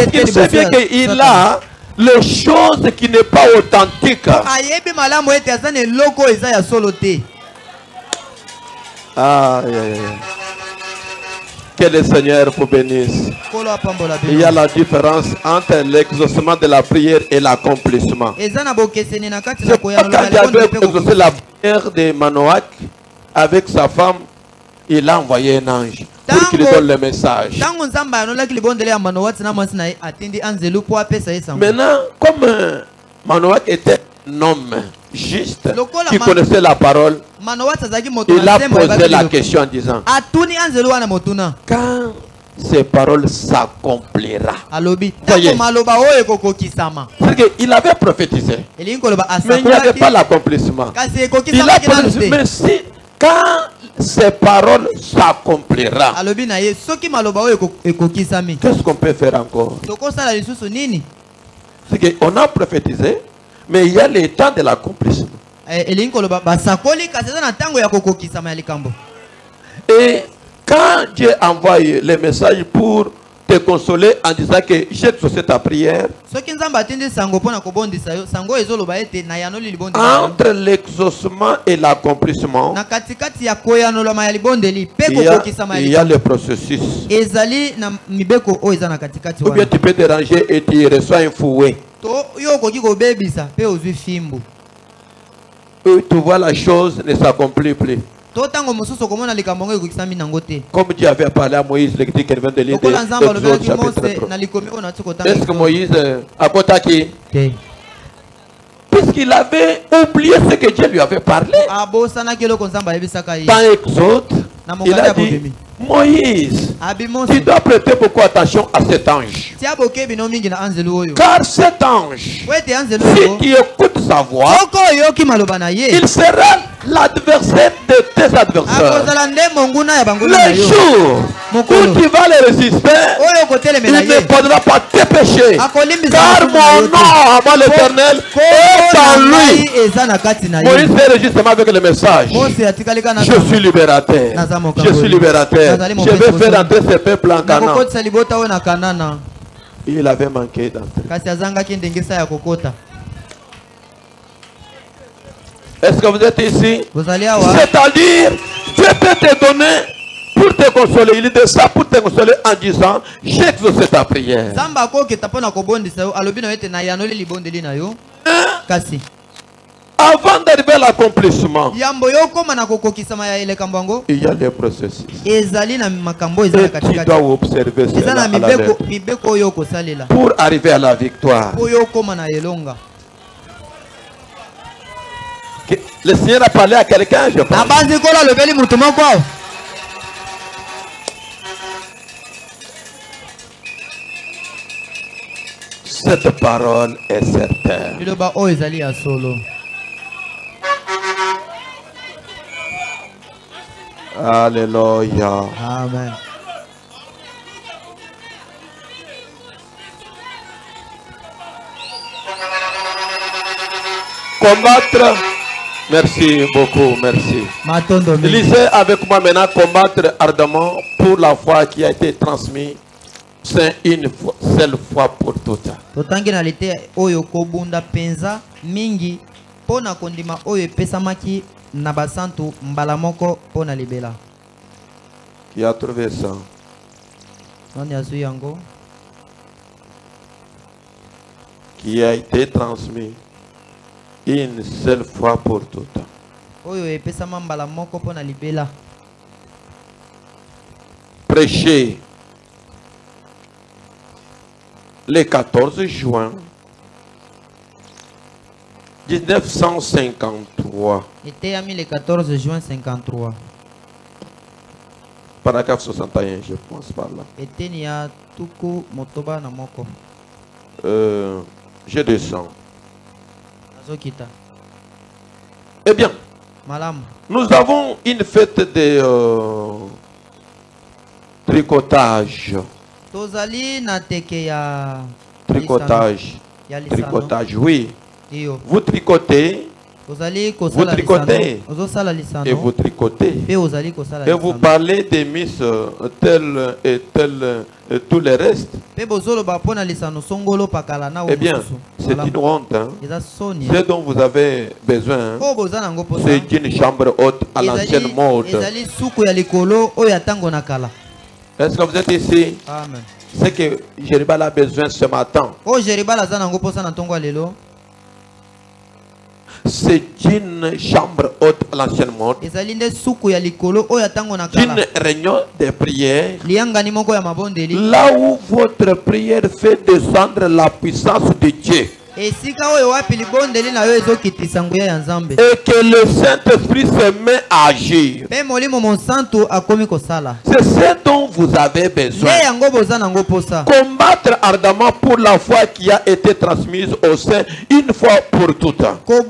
Speaker 1: qu'il sait bien qu'il a les choses qui n'est pas authentiques. Que le Seigneur vous bénisse. Il y a la différence entre l'exaucement de la prière et l'accomplissement. C'est pourquoi quand Dieu a exaucé la prière de Manoach avec sa femme, il a envoyé un ange pour qu'il donne le message. Maintenant, comme Manoach était un homme juste, qui connaissait la parole, il a posé la question en disant, quand ces paroles s'accomplira. Il avait prophétisé, mais il n'y avait pas l'accomplissement. Il a prophétisé, mais si, quand ces paroles s'accomplira, qu'est-ce qu'on peut faire encore? C'est qu'on a prophétisé, mais il y a le temps de l'accomplissement. Et quand Dieu envoie les messages pour te consoler en disant que j'ai exaucé ta prière, entre l'exaucement et l'accomplissement, il y a le processus. Ou bien tu peux déranger et tu reçois un fouet. Tu vois, la chose ne s'accomplit plus. Comme Dieu avait parlé à Moïse, le dit qu'elle vient de lire est-ce que Moïse a contacté? Puisqu'il avait oublié ce que Dieu lui avait parlé. Dans Exode, il a dit, Moïse, tu dois prêter beaucoup attention à cet ange. Car cet ange, si tu écoutes sa voix, il sera l'adversaire de tes adversaires. Le jour où tu vas les résister, il ne pardonnera pas tes péchés. Car mon nom, avant l'Éternel, est en lui. Moïse fait justement avec le message. Je suis libérateur. Je suis libérateur. Je vais faire entrer ce peuple en Canaan. Il avait manqué d'entrer. Est-ce que vous êtes ici? C'est-à-dire, Dieu peut te donner pour te consoler. Il dit ça pour te consoler en disant, j'ai exaucé ta prière. Avant d'arriver à l'accomplissement, il y a des processus. Et tu dois observer cela à la lettre pour arriver à la victoire. Le Seigneur a parlé à quelqu'un, je pense. Cette parole est certaine. Alléluia.
Speaker 2: Amen.
Speaker 1: Combattre. Merci beaucoup, merci. Lisez avec moi maintenant combattre ardemment pour la foi qui a été transmise. C'est une seule fois pour toutes.
Speaker 2: Oyo kobunda penza mingi pona kondima oyo pesamaki na basantu mbala moko pona libela.
Speaker 1: Qui a trouvé ça? Qui a été transmis une seule fois pour toutes. Prêché le 14 juin 1953.
Speaker 2: Le 14 juin 53.
Speaker 1: Paragraphe 61, je pense par là. Je descends. Eh bien, nous avons une fête de tricotage. Tricotage. Tricotage, oui. Vous tricotez. Vous tricotez. Et vous tricotez. Et vous parlez des miss tel et tel et tout le reste. Eh bien, c'est une honte. Hein? Ce dont vous avez besoin, c'est une chambre haute à l'ancienne mode. Est-ce que vous êtes ici?
Speaker 2: Amen.
Speaker 1: C'est que Jéribal a besoin ce matin. C'est une chambre haute à l'ancienne mode. Une réunion de prière. Là où votre prière fait descendre la puissance de Dieu. Et que le Saint-Esprit se met à agir. C'est ce dont vous avez besoin. Combattre ardemment pour la foi qui a été transmise au sein une fois pour toutes. Ce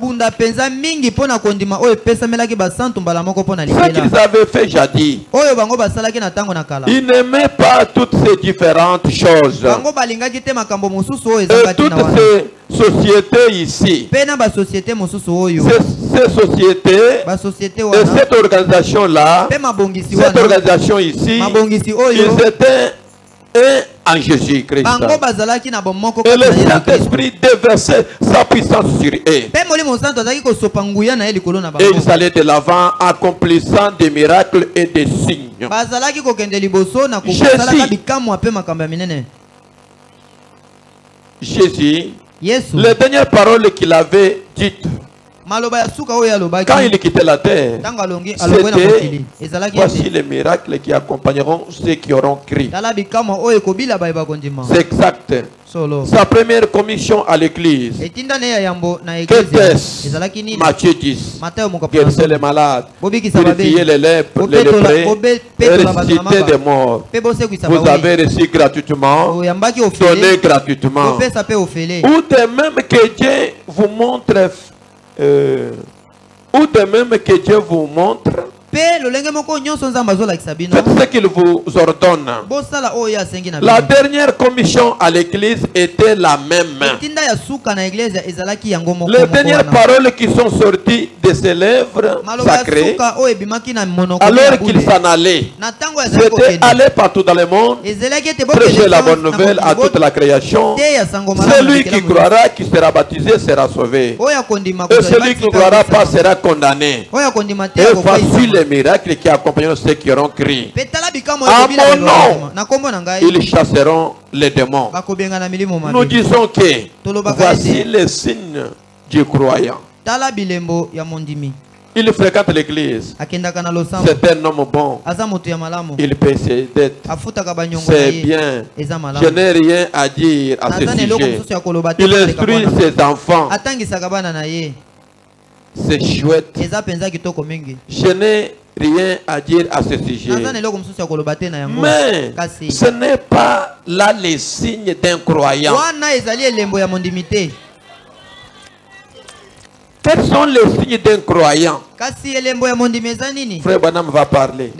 Speaker 1: qu'ils avaient fait jadis. Ils n'aimaient pas toutes ces différentes choses. Et toutes ces sociétés ici, ces sociétés et cette organisation là, cette organisation ici, ils étaient un en Jésus-Christ. Et le Saint-Esprit déversait sa puissance sur eux. Et ils allaient de l'avant accomplissant des miracles et des signes. Jésus, les dernières paroles qu'il avait dites quand il quittait la terre, c'était voici les miracles qui accompagneront ceux qui auront cru. C'est exact. Sa première commission à l'église. Qu'était-ce? Matthieu 10. Guérissez les malades, purifiez les lèpres, les lépreux, ressusciter des morts. Vous avez reçu gratuitement, donné gratuitement. Ou de même que Dieu vous montre, ou de même que Dieu vous montre, faites ce qu'il vous ordonne. La dernière commission à l'église était la même. Les dernières paroles qui sont sorties de ses lèvres sacrées, alors qu'il s'en allait, c'était aller partout dans le monde, prêcher la bonne nouvelle à toute la création. Celui qui croira, qui sera baptisé, sera sauvé. Et celui qui ne croira pas sera condamné. Et voici les miracles qui accompagneront ceux qui auront crié. À mon nom, ils chasseront les démons. Nous disons que voici les signes du croyant. Il fréquente l'église. C'est un homme bon. Il paie ses dettes. C'est bien. Je n'ai rien à dire à ce sujet. Il instruit ses enfants. C'est chouette. Je n'ai rien à dire à ce sujet. Mais ce n'est pas là les signes d'un croyant. Quels sont les signes d'un croyant? Frère Branham va parler.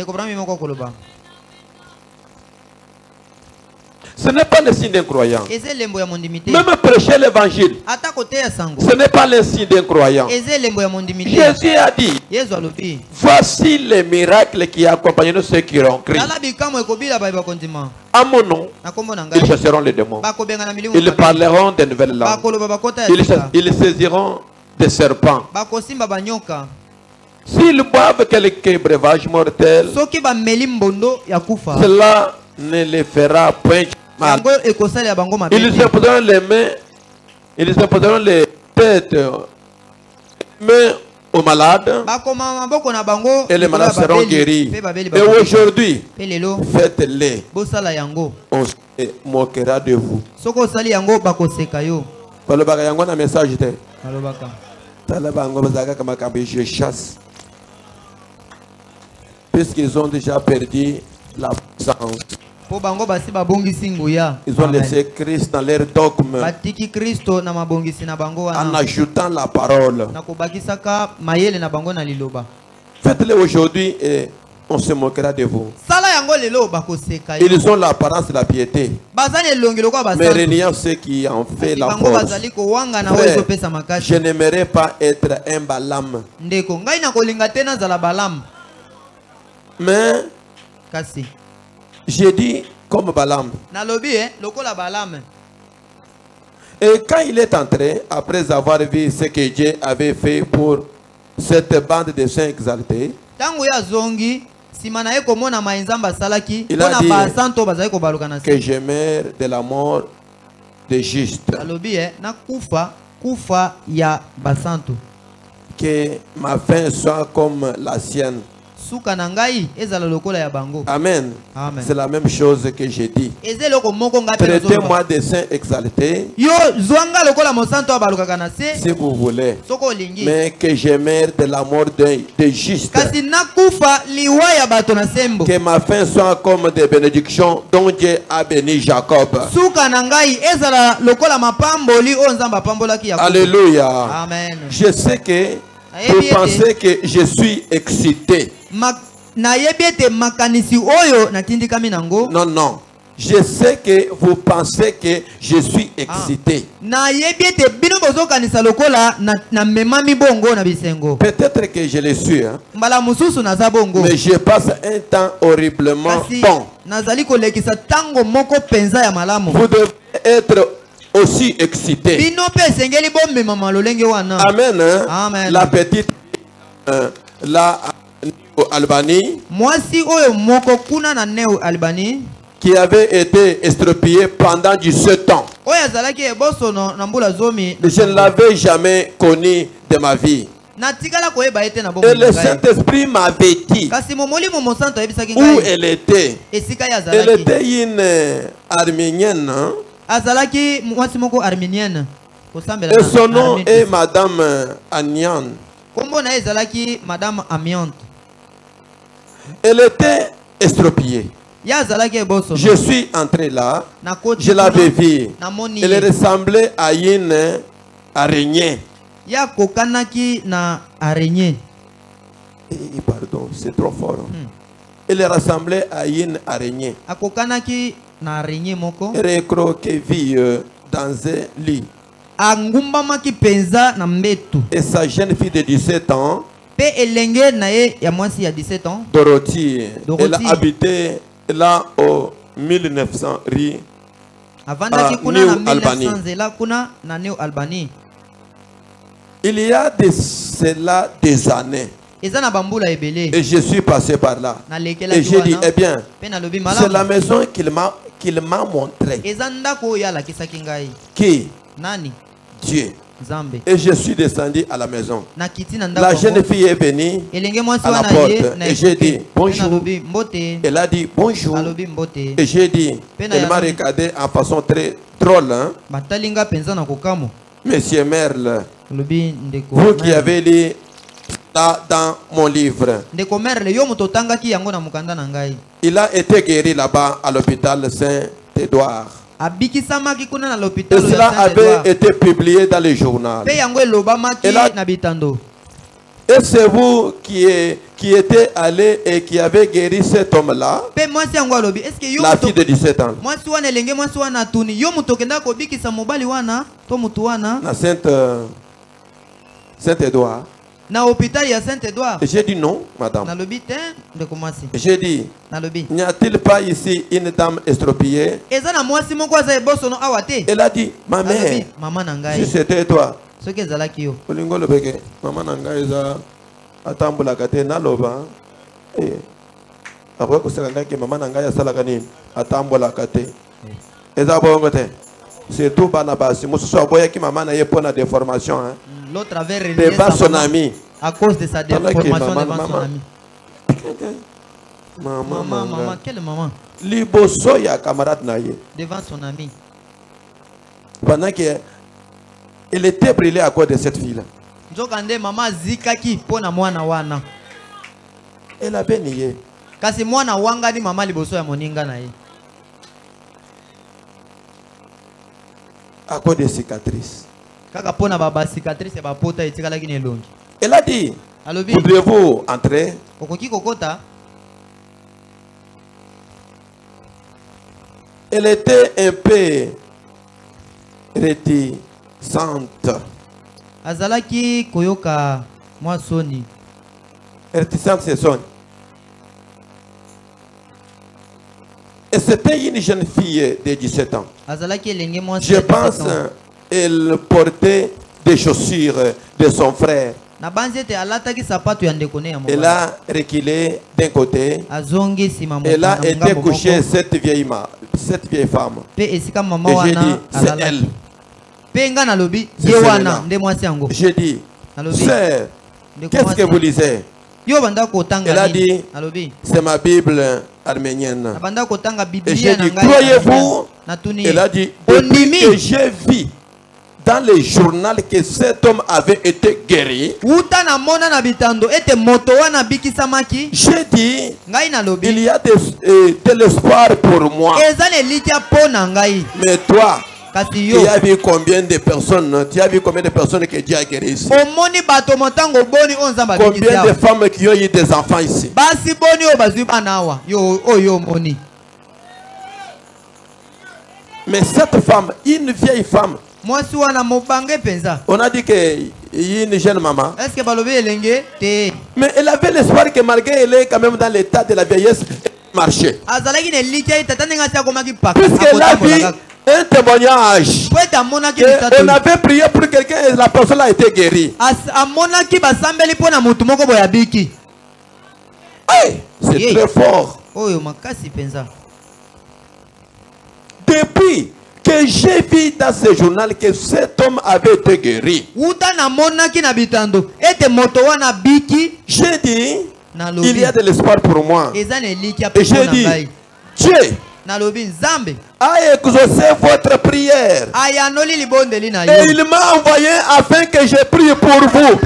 Speaker 1: Ce n'est pas le signe d'un croyant. Même prêcher l'évangile, ce n'est pas le signe d'un croyant. Jésus a dit, voici les miracles qui accompagnent ceux qui ont cru. À mon nom, ils chasseront les démons. Ils parleront de nouvelles langues. Ils saisiront des serpents. S'ils boivent quelques breuvages mortels, cela ne les fera point mal. Ils se poseront les mains, ils se poseront les têtes aux malades et les malades seront guéris. Et aujourd'hui, faites-les. On se moquera de vous. Je chasse. Puisqu'ils ont déjà perdu la puissance. Ils ont laissé Christ dans leur dogme en ajoutant la parole. Faites-le aujourd'hui et on se moquera de vous. Ils ont l'apparence de la piété, mais régnant ceux qui en fait la force. Frère, je n'aimerais pas être un Balaam. Mais j'ai dit comme Balaam. Et quand il est entré, après avoir vu ce que Dieu avait fait pour cette bande de saints exaltés, il a dit que je meurs de la mort des justes. Que ma fin soit comme la sienne. Amen. C'est la même chose que j'ai dit. Traitez-moi des saints exaltés si vous voulez, mais que je meure de la mort des justes. Que ma fin soit comme des bénédictions dont Dieu a béni Jacob. Alléluia.
Speaker 2: Amen.
Speaker 1: Je sais que vous pensez que je suis excité. Non, non. Je sais que vous pensez que je suis excité. Peut-être que je le suis, hein? Mais je passe un temps horriblement bon. Vous devez être aussi excité. Amen. Hein?
Speaker 2: Amen.
Speaker 1: La petite la Albanie qui avait été estropiée pendant 17 ans. Je ne l'avais jamais connue de ma vie. Et le Saint-Esprit m'avait dit où elle était. Elle était une Arménienne. Hein? Et son nom est Madame Anian. Elle était estropiée. Je suis entré là, je l'avais vue. Elle ressemblait à une araignée. Pardon, c'est trop fort. Elle ressemblait à une araignée. Elle est croqueville dans un lit. Et sa jeune fille de 17 ans, Dorothy, elle habitait là au 1900 rue New Albany. Il y a de cela des années. Et je suis passé par là. Et j'ai dit, eh bien, c'est la maison qu'il m'a montré. Qui? Dieu. Et je suis descendu à la maison. La jeune fille est venue à la porte. Et j'ai dit bonjour. Elle a dit bonjour. Et j'ai dit, elle m'a regardé en façon très drôle. Hein? Monsieur Merle, vous qui avez lu là dans mon livre, il a été guéri là-bas à l'hôpital Saint-Édouard. Et cela avait été publié dans le journal. Et c'est vous qui était allé et qui avez guéri cet homme-là, la fille de 17 ans. La Saint-Édouard. J'ai dit non, madame. J'ai dit, n'y a-t-il pas ici une dame estropiée? Elle a dit, ma mère, si c'était toi. Olingo lobeke mama nanga eza atambula kate na loba après ko sala ke mama nanga ya sala kanini atambula kate eza bongo te surtout bana basi mususu aboya ki mama na ye pona de formation hein
Speaker 2: l'autre avait renié
Speaker 1: devant son ami
Speaker 2: à cause de sa déformation devant son ami.
Speaker 1: Maman,
Speaker 2: quelle maman?
Speaker 1: Liboso ya camarade na ye
Speaker 2: devant son ami
Speaker 1: pendant que il était brûlé à cause de cette fille-là. Elle avait nié. À cause des cicatrices. Elle a dit, voudrez-vous entrer? Elle était un peu réticente.
Speaker 2: Azalaki koyoka moi soni.
Speaker 1: Réticente c'est son. Et c'était une jeune fille de 17 ans. Je pense qu'elle portait des chaussures de son frère. Elle a reculé d'un côté. Elle a été couchée cette vieille femme. Et j'ai dit, c'est elle. J'ai dit, sœur, qu'est-ce que vous lisez? Elle a dit, c'est ma Bible arménienne. Et j'ai dit, croyez-vous? Elle a dit, depuis que j'ai vu dans le journal que cet homme avait été guéri, j'ai dit, il y a de l'espoir pour moi. Mais toi, tu as vu combien de personnes? Tu as vu combien de personnes que Dieu a guéri ici? Combien de femmes qui ont eu des enfants ici? Mais cette femme, une vieille femme, on a dit que une jeune maman, mais elle avait l'espoir que malgré elle est quand même dans l'état de la vieillesse, elle marchait. Puisqu'elle a vu un témoignage, on avait prié pour quelqu'un et la personne a été guérie. C'est très fort. Depuis que j'ai vu dans ce journal que cet homme avait été guéri, j'ai dit, il y a de l'espoir pour moi. Et j'ai dit, Dieu a exaucé votre prière. Et il m'a envoyé afin que je prie pour vous.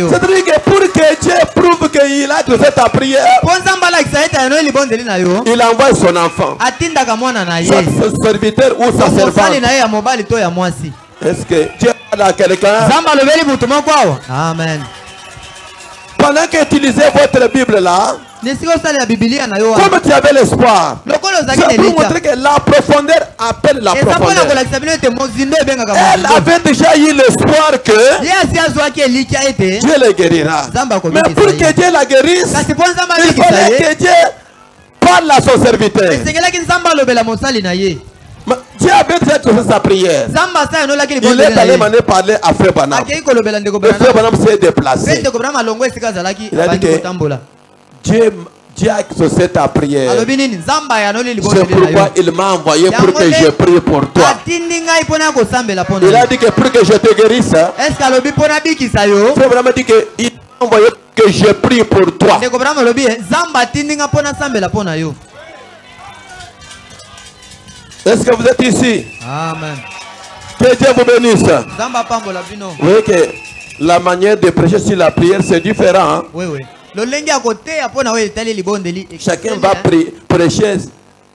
Speaker 1: C'est-à-dire que pour que Dieu prouve qu'il a exaucé ta prière, il envoie son enfant, son serviteur ou sa servante. Est-ce que Dieu a quelqu'un?
Speaker 2: Amen.
Speaker 1: Pendant que utilisez votre Bible là, comme tu avais l'espoir, c'est pour montrer que la profondeur appelle la profondeur. Elle avait déjà eu l'espoir que Dieu le guérira. Mais pour que Dieu la guérisse, il fallait que Dieu parle à son serviteur. Dieu avait déjà fait sa prière. Il est allé m'en parler à Frère Branham. Frère Branham s'est déplacé. Il a dit que Dieu a exaucé ta prière. C'est pourquoi il m'a envoyé pour que je prie pour toi. Il a dit que pour que je te guérisse, Frère Branham dit qu'il m'a envoyé pour que je prie pour toi. Est-ce que vous êtes ici?
Speaker 2: Amen.
Speaker 1: Que Dieu vous bénisse. Vous voyez que la manière de prêcher sur la prière, c'est différent. Hein?
Speaker 2: Oui, oui.
Speaker 1: Chacun va prêcher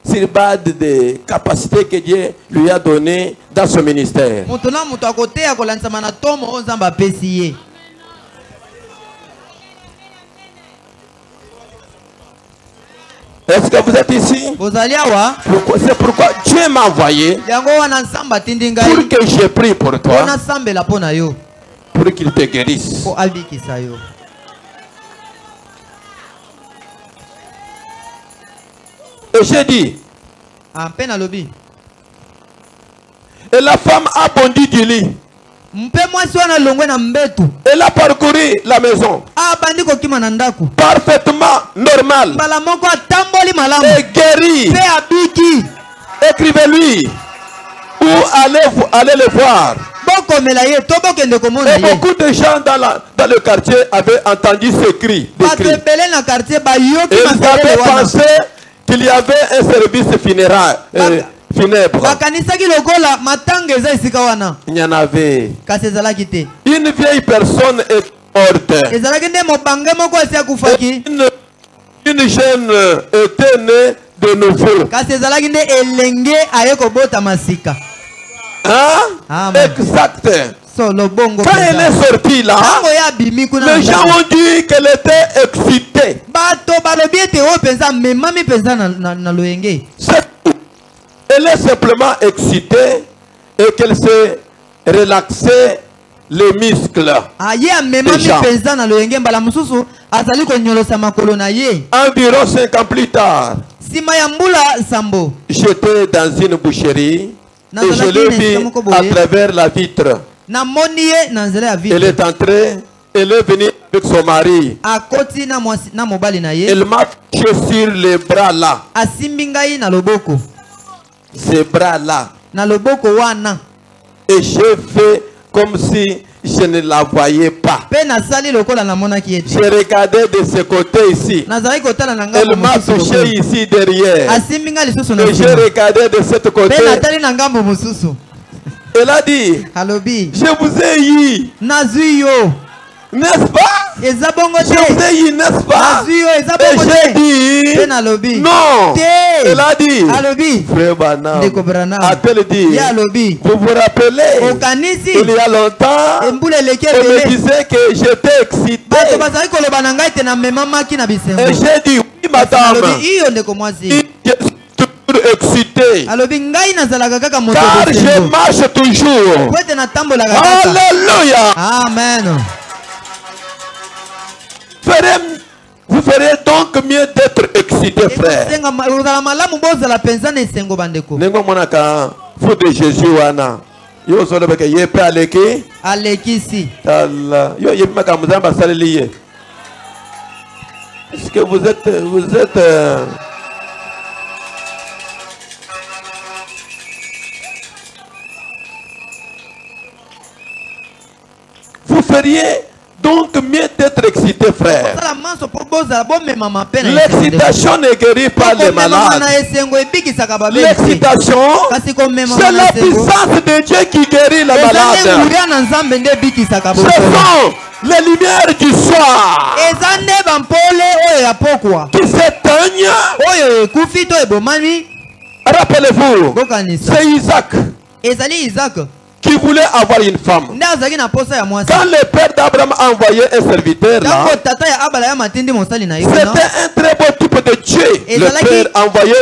Speaker 1: sur base des capacités que Dieu lui a données dans son ministère. Est-ce que vous êtes ici? C'est pourquoi Dieu m'a envoyé pour que je prie pour toi, pour qu'il te guérisse. Et j'ai dit, et la femme a bondi du lit. Elle a parcouru la maison parfaitement normal et guéri. Écrivez-lui ou allez le voir. Et beaucoup de gens dans le quartier avaient entendu ce cri. Et ils avaient pensé qu'il y avait un service funéraire. Funèbre. Il y en avait. Une vieille personne est morte. Une jeune était née de nouveau. Hein? Exact. Quand elle est sortie là, les gens ont dit qu'elle était excitée. Elle est simplement excitée et qu'elle s'est relaxée les muscles. Environ 5 ans plus tard, j'étais dans une boucherie et je l'ai vu à travers la vitre. Elle est entrée, elle est venue avec son mari. Elle m'a touché sur les bras là. Ces bras là. Et j'ai fait comme si je ne la voyais pas. J'ai regardé de ce côté ici. Elle m'a touché ici derrière. Et j'ai regardé de ce côté. Elle a dit, je vous ai eu. N'est-ce pas? Je vous ai eu, n'est-ce pas? Et j'ai dit, non. Elle a dit, Frère Branham, a-t-elle dit, vous vous rappelez, il y a longtemps, on me disait que j'étais excité. Et j'ai dit, oui madame, je suis toujours excité, car je marche toujours. Alléluia.
Speaker 2: Amen.
Speaker 1: Vous ferez donc mieux d'être excité, frère. Fou de Jésus wana. Yo solo beke yepe aleki.
Speaker 2: Alekisi.
Speaker 1: Allah. Yo yepe makamuzamba basaleliye. Est-ce que vous êtes vous feriez donc mieux d'être excité, frère. L'excitation ne guérit pas les malades. L'excitation, c'est la puissance de Dieu qui guérit les malades. Ce sont les lumières du soir qui s'éteignent. Rappelez-vous, c'est Isaac qui voulait avoir une femme. Quand le père d'Abraham a envoyé un serviteur là, c'était un très beau type de Dieu. Le père a envoyé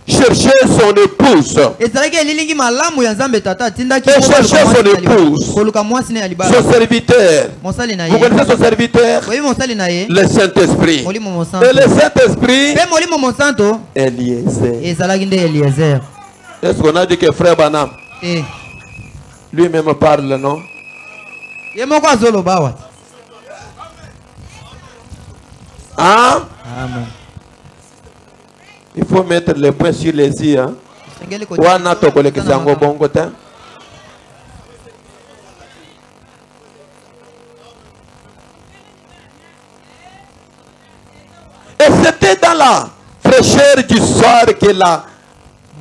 Speaker 1: chercher son épouse. Et chercher son épouse. Son serviteur. Vous connaissez son serviteur? Le Saint-Esprit. Et le Saint-Esprit, Eliezer. Est-ce qu'on a dit que frère Branham lui-même parle, non? Hein?
Speaker 2: Amen.
Speaker 1: Il faut mettre les points sur les i. Hein? Et c'était dans la fraîcheur du soir que la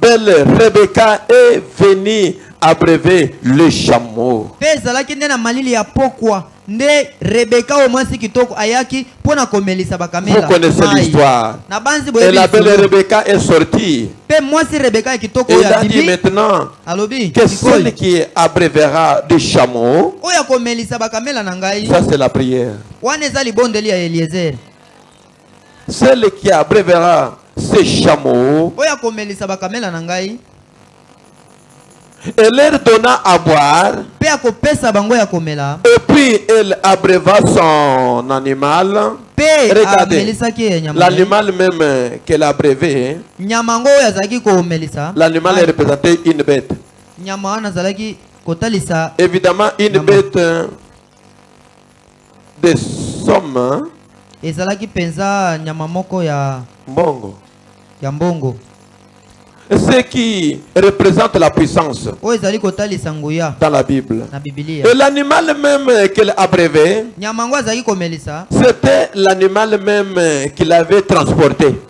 Speaker 1: belle Rebecca est venue abreuver le chameau.
Speaker 2: nde Rebecca au mwasi kitoko ayaki pona komelisa bakamela.
Speaker 1: Vous connaissez l'histoire. Et la belle Rebecca est sortie.
Speaker 2: Pe mwasi Rebecca kitoko
Speaker 1: et il a dit maintenant que celle qui abrévera du chameau,
Speaker 2: oya komelisa bakamela na ngai.
Speaker 1: Ça c'est la prière.
Speaker 2: Wana eza libondeli ya Eliezer.
Speaker 1: Celle qui abrévera ce chameau,
Speaker 2: oya komelisa bakamela na ngai.
Speaker 1: Elle leur donna à boire. Et puis elle abréva son animal. Regardez, l'animal même qu'elle a abrévé, l'animal est représenté une bête. Évidemment, une bête de somme.
Speaker 2: Mbongo.
Speaker 1: Ce qui représente la puissance dans la Bible. Et l'animal même qu'elle abrévait, c'était l'animal même qu'il avait transporté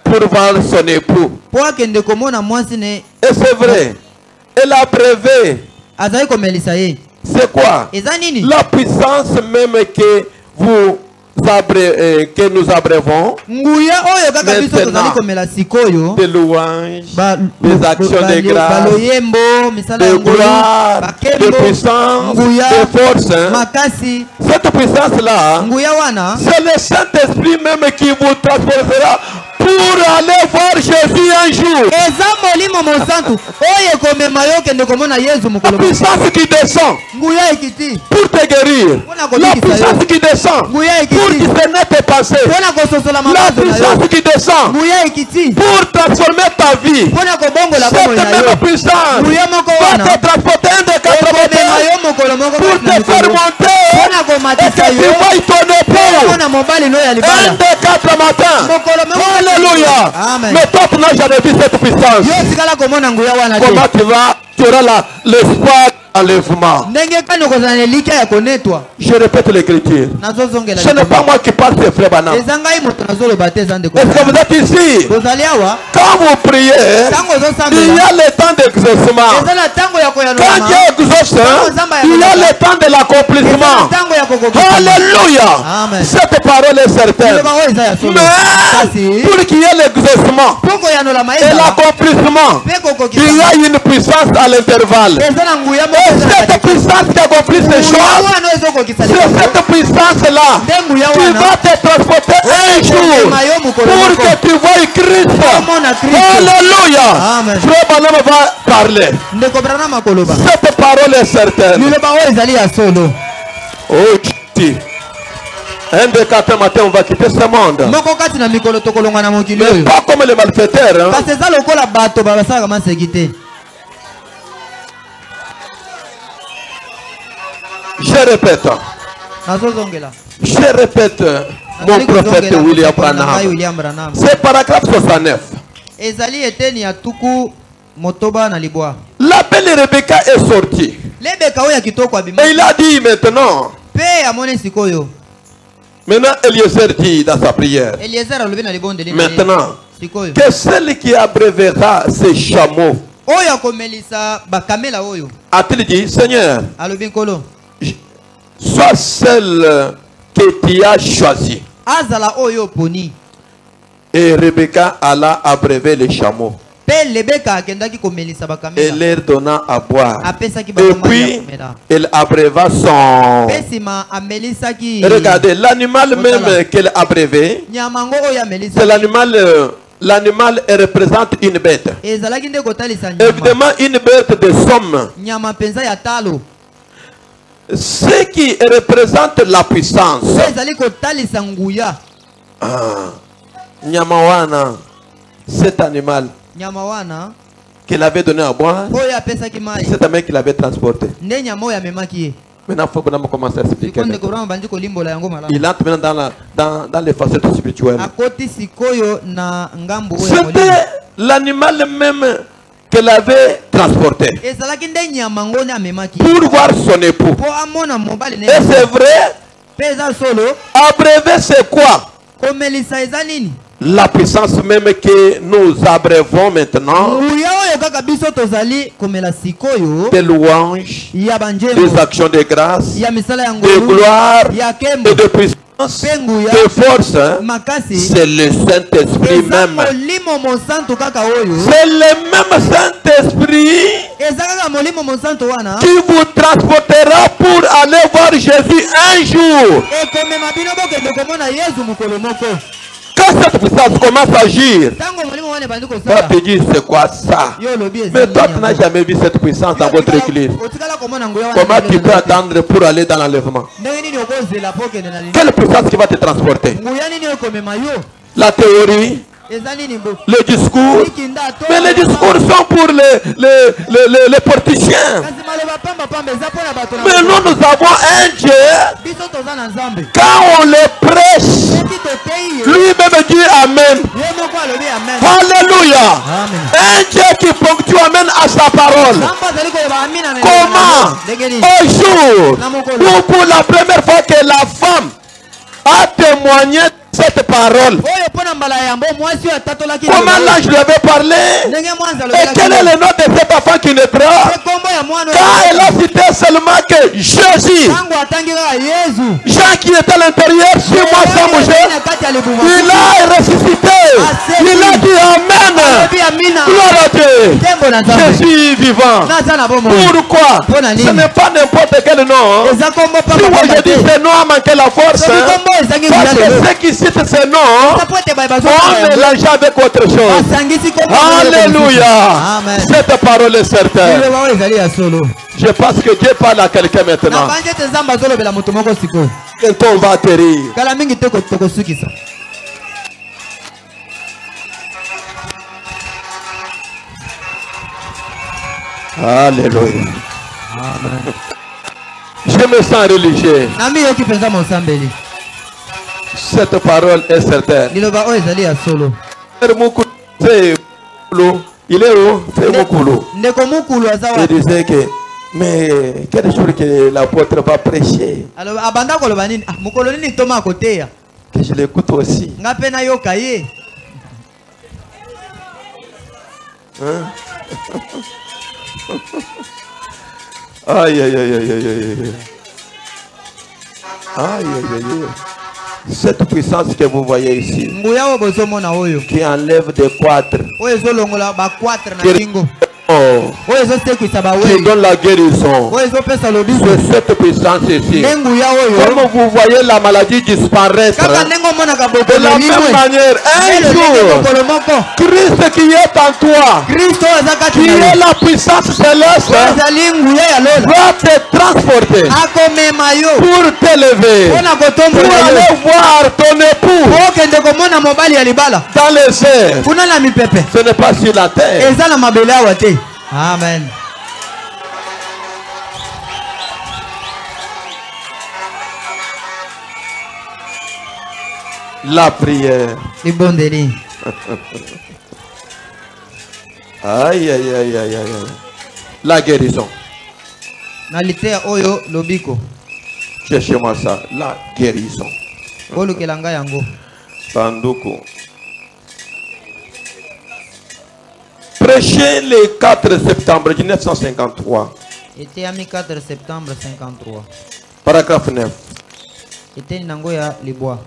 Speaker 1: pour voir son époux. Et c'est vrai, elle a abrévé. C'est quoi? La puissance même que vous que nous abrévons maintenant des louanges, des actions de grâce, de gloire, de puissance, de force. Cette puissance-là, c'est le Saint-Esprit même qui vous transportera pour aller voir Jésus un jour. La puissance qui descend pour te guérir. La puissance qui descend pour discerner tes passés. La puissance qui descend pour transformer ta vie. Cette même puissance va te transporter un des 4 matins pour te faire monter et que tu vois ton époux. Un des 4 matins. Alléluia. Mais toi tu n'as jamais vu cette puissance. Comment tu auras l'espoir d'enlèvement. Je répète l'écriture. Ce n'est pas moi qui parle, c'est frère Banam. Est-ce que vous êtes ici? Quand vous priez, il y a le temps d'exaucement. Quand Dieu exauce, il y a le temps de l'accomplissement. Alléluia. Cette parole est certaine. Mais pour qu'il y ait l'exaucement et l'accomplissement, il y a une puissance à l'intervalle. Et cette puissance qui accomplit ces choses, c'est cette puissance-là qui va te transporter un jour pour que tu vois Christ. Alléluia. Frère Banam va parler. Cette parole est certaine. Oh, un des 4 matins, on va quitter ce monde. Mais pas comme les malfaiteurs. Je répète. Je répète, mon prophète William Branham. C'est paragraphe 69. La belle Rebecca est sortie. Et il a dit maintenant. Maintenant, Eliezer dit dans sa prière. Maintenant, que celle qui abrévera ces chameaux. A-t-il dit, Seigneur, sois celle que tu as choisie. Et Rebecca alla abréver les chameaux. Et leur donna à boire. Et puis, elle abréva son... Regardez, l'animal même qu'elle abrévait, c'est l'animal... L'animal représente une bête. Évidemment, une bête de somme. Ce qui représente la puissance. Nyamawana, cet animal qu'il avait donné à boire, c'est un mec qu'il avait transporté. Maintenant, il faut que commencer à expliquer. Il entre maintenant dans les facettes spirituelles. C'était l'animal même qu'elle avait transporté pour voir son époux. Et c'est vrai, abréver c'est quoi? La puissance même que nous abrévons maintenant, des louanges, des actions de grâce, de gloire et de puissance, de force. C'est le Saint-Esprit même. C'est le même Saint-Esprit qui vous transportera pour aller voir Jésus un jour. Quand cette puissance commence à agir, toi te dis c'est quoi ça? Mais toi tu n'as jamais vu cette puissance dans votre église. Comment tu peux attendre pour aller dans l'enlèvement? Quelle puissance qui va te transporter? La théorie, le discours, mais les discours sont pour les politiciens. Mais nous avons un Dieu, quand on le prêche, lui-même dit Amen. Alléluia. Un Dieu qui ponctue Amen à sa parole. Comment? Au jour où pour la première fois que la femme a témoigné cette parole, comment l'ange lui avait parlé, et quel est le nom de cet enfant qui naîtra? Quand elle a cité seulement que Jésus, Jean qui était à l'intérieur, 6 mois sans bouger, il a ressuscité, il a dit Amen, gloire à Dieu, Jésus vivant. Pourquoi? Ce n'est pas n'importe quel nom. Si moi je dis ce nom a manqué la force, parce que ceux qui citent ce nom, on mélange avec autre chose. Alléluia. Cette parole est certaine. Je pense que Dieu parle à quelqu'un maintenant. Quand on va atterrir. Alléluia. Je me sens religieux. Cette parole est certaine. Il est où? Il disait que, mais quel jour que l'apôtre va prêcher? Que je l'écoute aussi. Hein? Aïe, aïe, aïe, aïe, aïe, aïe. Aïe, aïe, aïe. Cette puissance que vous voyez ici, qui enlève des quatre, qui donne la guérison, c'est cette puissance ici. Comme vous voyez la maladie disparaître, de la même manière, un jour, Christ qui est en toi, qui est la puissance céleste, va te transporter pour t'élever, pour aller voir ton époux dans les airs. Ce n'est pas sur la terre.
Speaker 2: Amen.
Speaker 1: La prière.
Speaker 2: Aïe,
Speaker 1: aïe, aïe, aïe, aïe, aïe. La guérison. Cherchez-moi ça. La guérison. Sanduku. Prêché le 4 septembre 1953.
Speaker 2: Était à 4 septembre 53.
Speaker 1: Paragraphe 9.
Speaker 2: Était Nangoya les bois.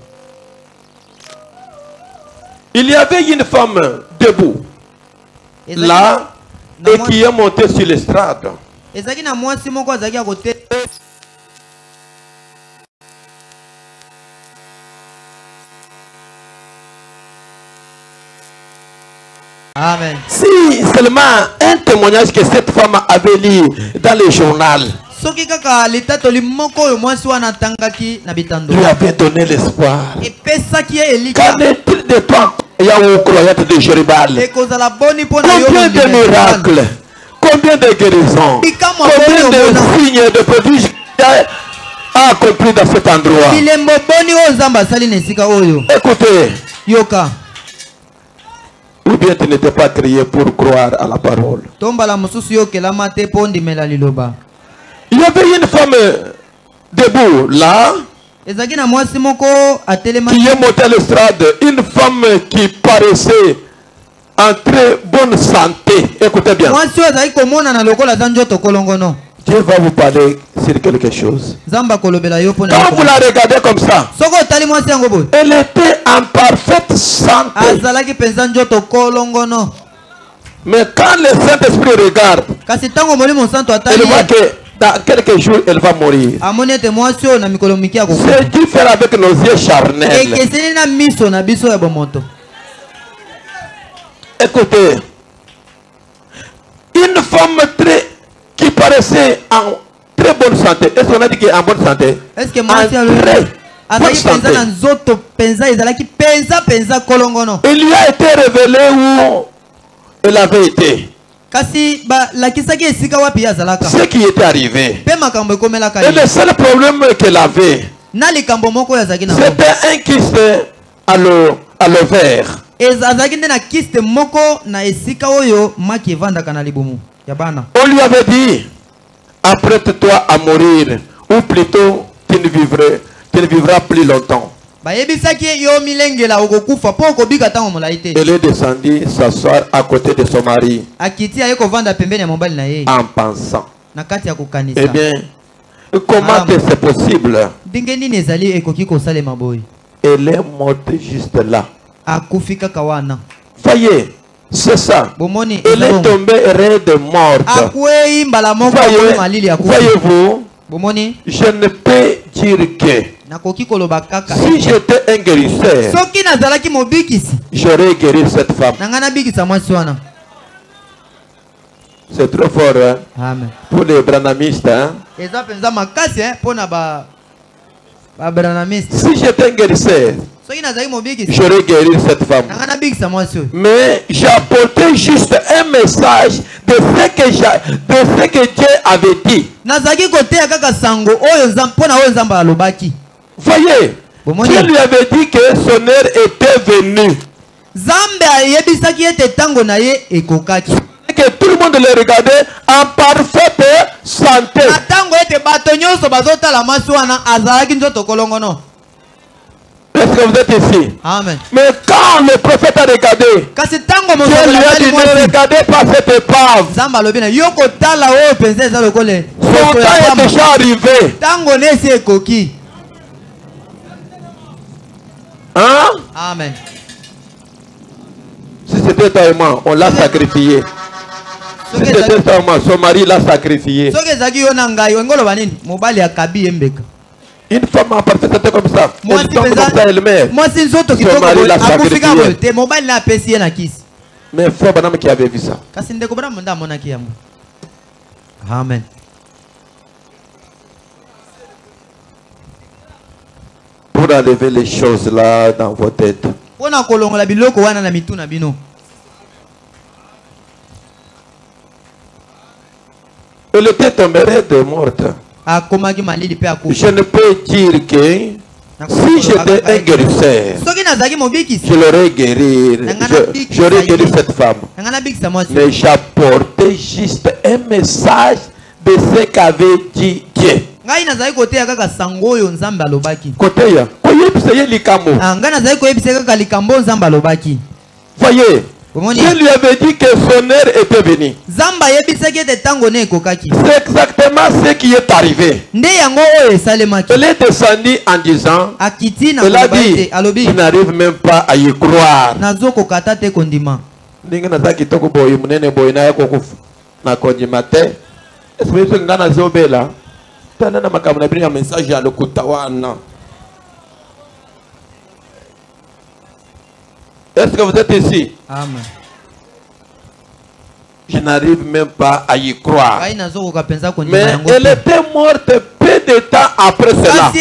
Speaker 1: Il y avait une femme debout là et qui est montée sur l'estrade.
Speaker 2: Amen.
Speaker 1: Si seulement un témoignage que cette femme avait lu dans le journal lui avait donné l'espoir. Qu'en est-il de toi, croyante de Jéribal? Combien de miracles, combien de guérisons, combien de signes et de prodiges a accompli dans cet endroit? Écoutez. Ou bien tu n'étais pas créé pour croire à la parole. Il y avait une femme debout là qui est montée à l'estrade, une femme qui paraissait en très bonne santé. Écoutez bien. Dieu va vous parler sur quelque chose. Quand vous la regardez comme ça, elle était en parfaite santé. Mais quand le Saint-Esprit regarde, elle voit que dans quelques jours, elle va mourir. C'est Dieu faire avec nos yeux charnels. Écoutez, une femme qui paraissait en très bonne santé. Est-ce qu'on a dit qu'elle est en bonne santé?
Speaker 2: Est-ce que moi,
Speaker 1: il lui a été révélé où elle avait été. Ce qui était arrivé. Et le seul problème qu'elle avait, c'était un kyste à l'ovaire. On lui avait dit, apprête-toi à mourir, ou plutôt tu ne vivras plus longtemps. Elle est descendue s'asseoir à côté de son mari en pensant. Eh bien, comment c'est possible? Elle est morte juste là. Voyez, c'est ça. Elle est tombée raide morte. Voyez-vous, je ne peux dire que si j'étais un guérisseur, j'aurais guéri cette femme. C'est trop fort, hein?
Speaker 2: Amen.
Speaker 1: Pour les branamistes. Hein? Si j'étais un guérisseur, j'aurais guéri cette femme. Mais j'ai apporté juste un message de ce que Dieu avait dit. Voyez, Dieu lui avait dit que son heure était venue. Que tout le monde le regardait en parfaite santé. Est-ce que vous êtes ici?
Speaker 2: Amen.
Speaker 1: Mais quand le prophète a regardé, Dieu lui a dit, ne regardez pas cette épave. Son temps est déjà arrivé. Hein?
Speaker 2: Amen.
Speaker 1: Si c'était toi et moi, on l'a sacrifié. Si c'était toi et moi, son mari l'a sacrifié. Une femme en parfaite santé comme ça, elle tombe comme ça, elle meurt. Son mari l'a sacrifié. Mais frère Branham qui avait vu ça.
Speaker 2: Amen.
Speaker 1: Pour enlever les choses là dans vos têtes. Elle était tombée raide morte. Je ne peux dire que si j'étais un guérisseur, je l'aurais guéri. J'aurais guéri cette femme. Mais j'apportais juste un message de ce qu'avait dit Dieu. Voyez, Dieu lui avait dit que son heure était venue. C'est exactement ce qui est arrivé. Elle est descendue en disant, elle a dit, je n'arrive même pas à y croire. Est-ce que vous êtes ici?
Speaker 2: Amen.
Speaker 1: Je n'arrive même pas à y croire. Mais elle était morte peu de temps après cela.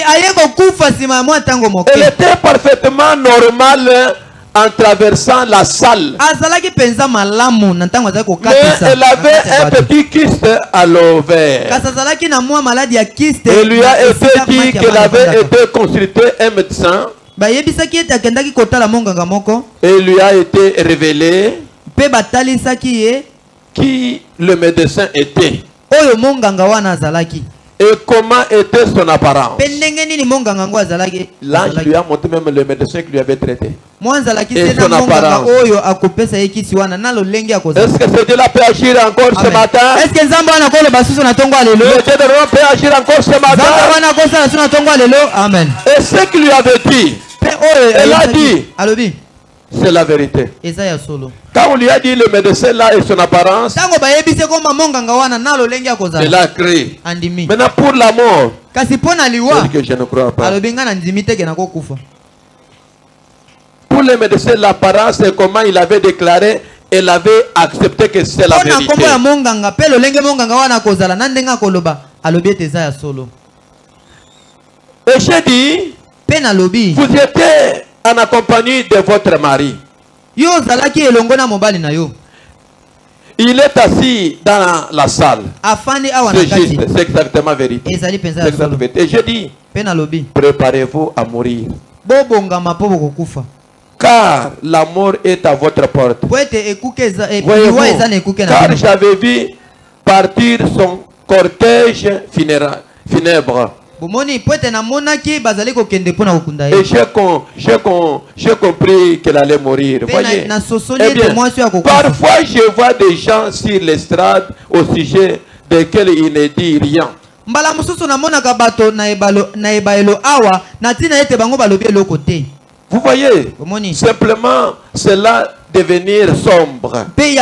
Speaker 1: Elle était parfaitement normale en traversant la salle. Mais elle avait un petit kyste à l'ovaire. Il lui a été dit qu'elle avait été consultée un médecin. Et il lui a été révélé qui le médecin était. Et comment était son apparence? L'ange lui a montré même le médecin qui lui avait traité. Et son apparence. Est-ce que ce Dieu-là peut agir encore ce matin? Le Dieu de Rome peut agir encore ce matin?
Speaker 2: Amen.
Speaker 1: Et ce qu'il lui avait dit, elle a dit, c'est la vérité. Quand on lui a dit le médecin là et son apparence, elle a crié. Maintenant pour la mort, c'est que je ne crois pas. Pour les médecins, l'apparence, c'est comment il avait déclaré, elle avait accepté que c'est la vérité. Et j'ai dit, vous étiez en compagnie de votre mari. Il est assis dans la salle. C'est juste, c'est exactement vérité. Et je dis, préparez-vous à mourir. Car la mort est à votre porte. Voyez-vous, car j'avais vu partir son cortège funèbre. Et j'ai compris qu'elle allait mourir. Voyez. Eh bien, parfois je vois des gens sur l'estrade au sujet desquels il ne dit rien. Vous voyez, simplement cela devenir sombre. Eh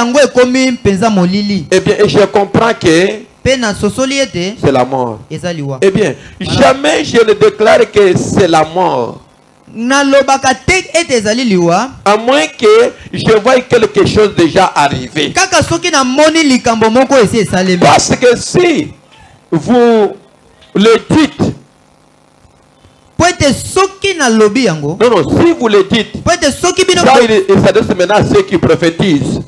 Speaker 1: bien, et je comprends que c'est la mort. Eh bien, jamais je ne déclare que c'est la mort. À moins que je voie quelque chose déjà arrivé. Parce que si vous le dites, non, si vous le dites, ça il s'adresse maintenant à ceux qui prophétisent.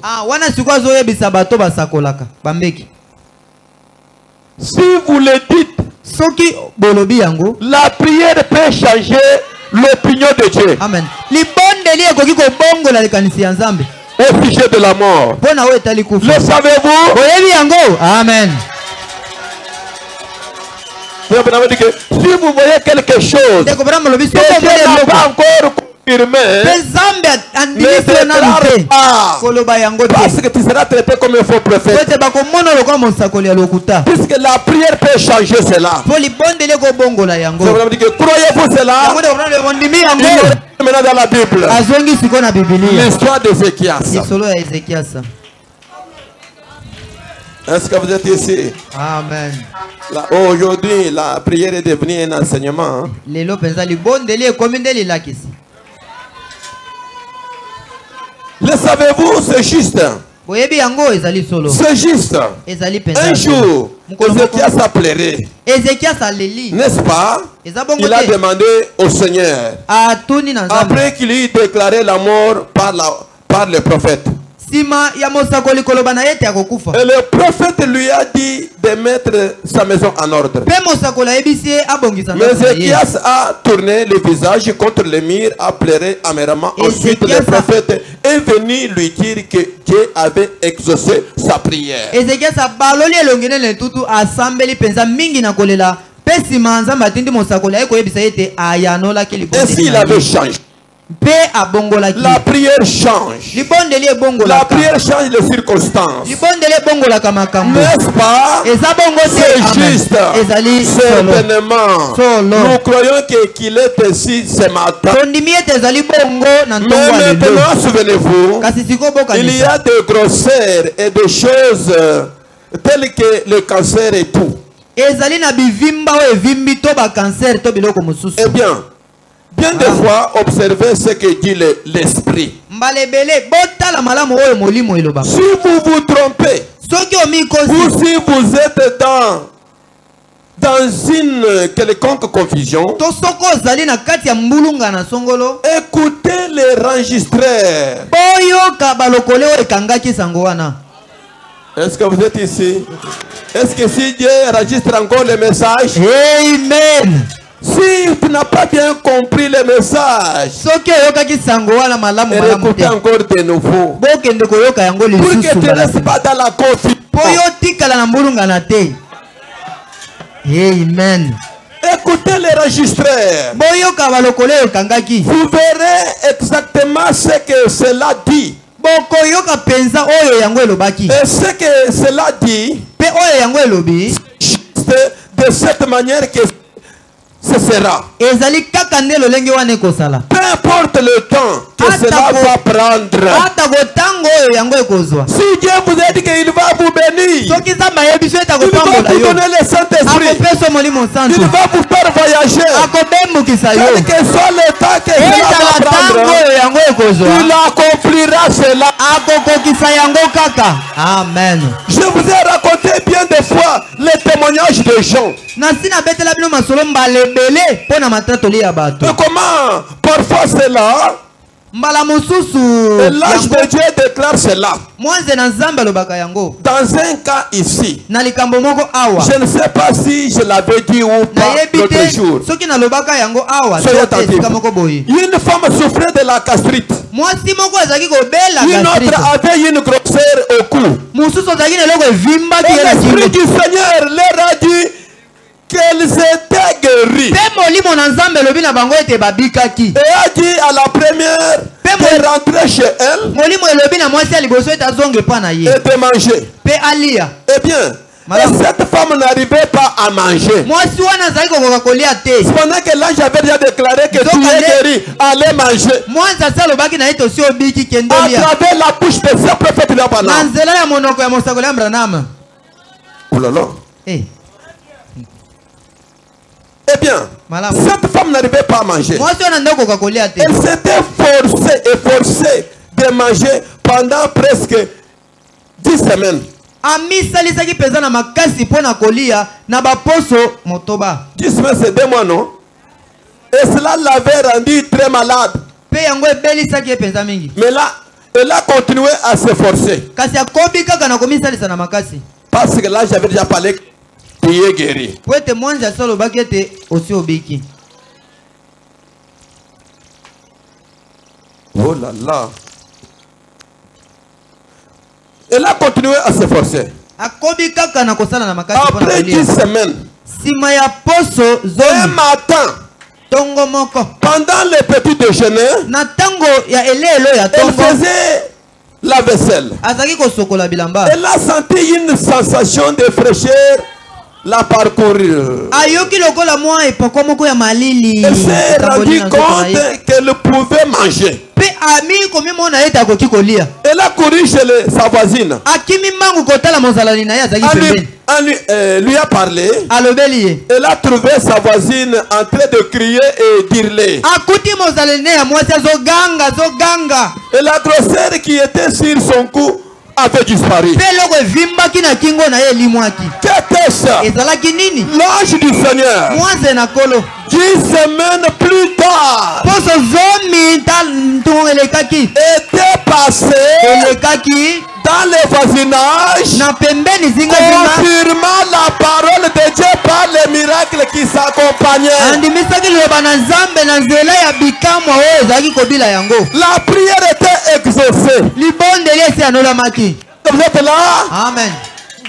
Speaker 1: Si vous le dites, la prière peut changer l'opinion de Dieu. Amen. Au sujet de la mort. Le savez-vous? Amen. Si vous voyez quelque chose que Dieu n'a pas encore confirmé, ne déclare pas, parce que tu seras traité comme un faux prophète. Puisque la prière peut changer cela. Croyez-vous cela? Maintenant dans la Bible, l'histoire d'Ézéchias. Est-ce que vous êtes ici? Amen. Aujourd'hui, la prière est devenue un enseignement. Le savez-vous, c'est juste. C'est juste. Un jour, Ézéchias a pleuré. N'est-ce pas? Il a demandé au Seigneur. Après qu'il ait déclaré la mort par le prophète. Et le prophète lui a dit de mettre sa maison en ordre. Mais Ézéchias a tourné le visage contre le mur, a pleuré amèrement. Ensuite, le prophète est venu lui dire que Dieu avait exaucé sa prière. Et s'il avait changé, la prière change. La prière change les circonstances. N'est-ce pas? C'est juste. Certainement. Nous croyons qu'il est ici ce matin. Mais maintenant, souvenez-vous, il y a des grosseurs et des choses telles que le cancer et tout. Eh bien, bien des fois, observez ce que dit l'esprit. Si vous vous trompez, ou si vous êtes dans une quelconque confusion, écoutez les enregistreurs. Est-ce que vous êtes ici? Est-ce que si Dieu enregistre encore les messages? Amen. Si tu n'as pas bien compris le message, écoutez encore de nouveau. Pour que tu ne restes pas dans la confusion.
Speaker 2: Amen.
Speaker 1: Écoutez les registraires. Vous verrez exactement ce que cela dit. Et ce que cela dit, de cette manière que ce sera. Peu importe le temps que cela va prendre. Si Dieu vous a dit qu'il va vous bénir, il va vous donner le Saint-Esprit, il va vous faire voyager, quel que soit le temps que cela va prendre, il accomplira cela.
Speaker 2: Amen.
Speaker 1: Je vous ai raconté bien des fois les témoignages de gens. Et comment parfois c'est là, et l'ange de Dieu déclare cela. Dans un cas ici, je ne sais pas si je l'avais dit ou pas l'autre jour. Soyez attentifs. Une femme souffrait de la gastrite. Une autre avait une grosseur au cou. Et l'Esprit du Seigneur leur a dit qu'elles étaient guéries. Et a dit à la première de rentrer chez elle et de manger. Eh bien, cette femme n'arrivait pas à manger. Pendant que l'ange avait déjà déclaré que tu es guéri, allez manger. À travers la bouche de ce prophète Branham. Oh là là. Eh bien, cette femme n'arrivait pas à manger. Elle s'était forcée de manger pendant presque 10 semaines. 10 semaines, c'est 2 mois, non? Et cela l'avait rendue très malade. Mais là, elle a continué à se forcer. Parce que là, j'avais déjà parlé. Tu es guéri. Oh là là. Elle a continué à se forcer. Après 10 semaines, un matin, pendant le petit déjeuner, elle faisait la vaisselle. Elle a senti une sensation de fraîcheur la parcourir. Elle s'est rendue compte qu'elle pouvait manger. Elle a couru chez sa voisine. Elle lui a parlé. Elle a trouvé sa voisine en train de crier et d'hurler. Et la grosseur qui était sur son cou avait disparu. Qu'était ça? L'ange du Seigneur, 10 semaines plus tard, était passé dans le voisinage, confirmant la parole de Dieu par les miracles qui s'accompagnaient. La prière était exaucée. Vous êtes là?
Speaker 2: Amen.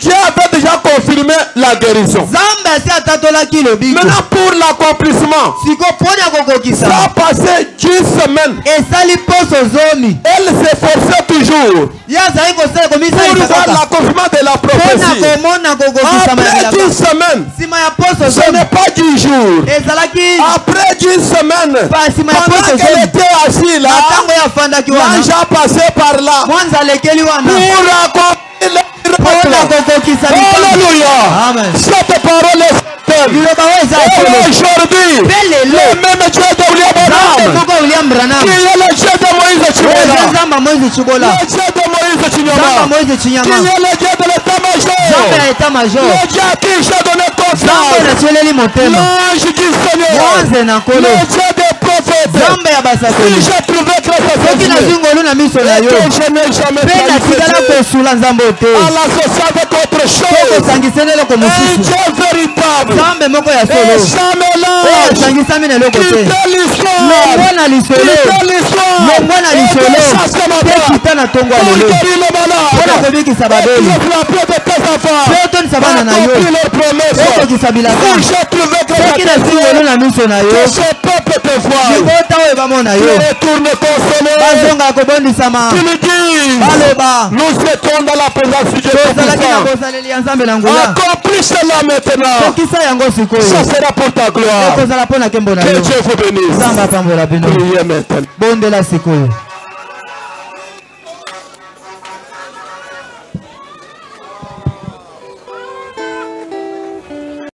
Speaker 1: Dieu avait déjà confirmé la guérison. Maintenant pour l'accomplissement, ça a passé 10 semaines. Elle s'efforçait toujours pour voir l'accomplissement de la prophétie. Après 10 semaines, ce n'est pas 10 jours. Après 10 semaines, pendant qu'elle était assise là, l'ange a passé par là pour accomplir. Alléluia. Cette parole est certaine. Aujourd'hui, le même Dieu de William Branham, qui est le Dieu de Moïse Chibola, le Dieu de Moïse Chinyama, qui est le Dieu de l'état-major, le Dieu à qui j'ai donné confiance, l'ange du Seigneur, le Dieu des prophètes. Si j'ai trouvé que c'est Dieu, et que je n'ai jamais planifié à l'associer avec autre chose, un Dieu véritable, et jamais là, quitter l'histoire,
Speaker 2: Utana tongo
Speaker 1: alelo.
Speaker 2: Pona kobiki sababeli. Pioton sabana na yo. Oko kisabilaka. Soki na singolo na miso na yo. Nikota we bamona yo. Bazonga kobondisama. Baloba.
Speaker 1: Nous étions dans la présence de Dieu. Accomplis cela maintenant. Ça sera pour ta gloire. Que Dieu vous bénisse. Priez maintenant.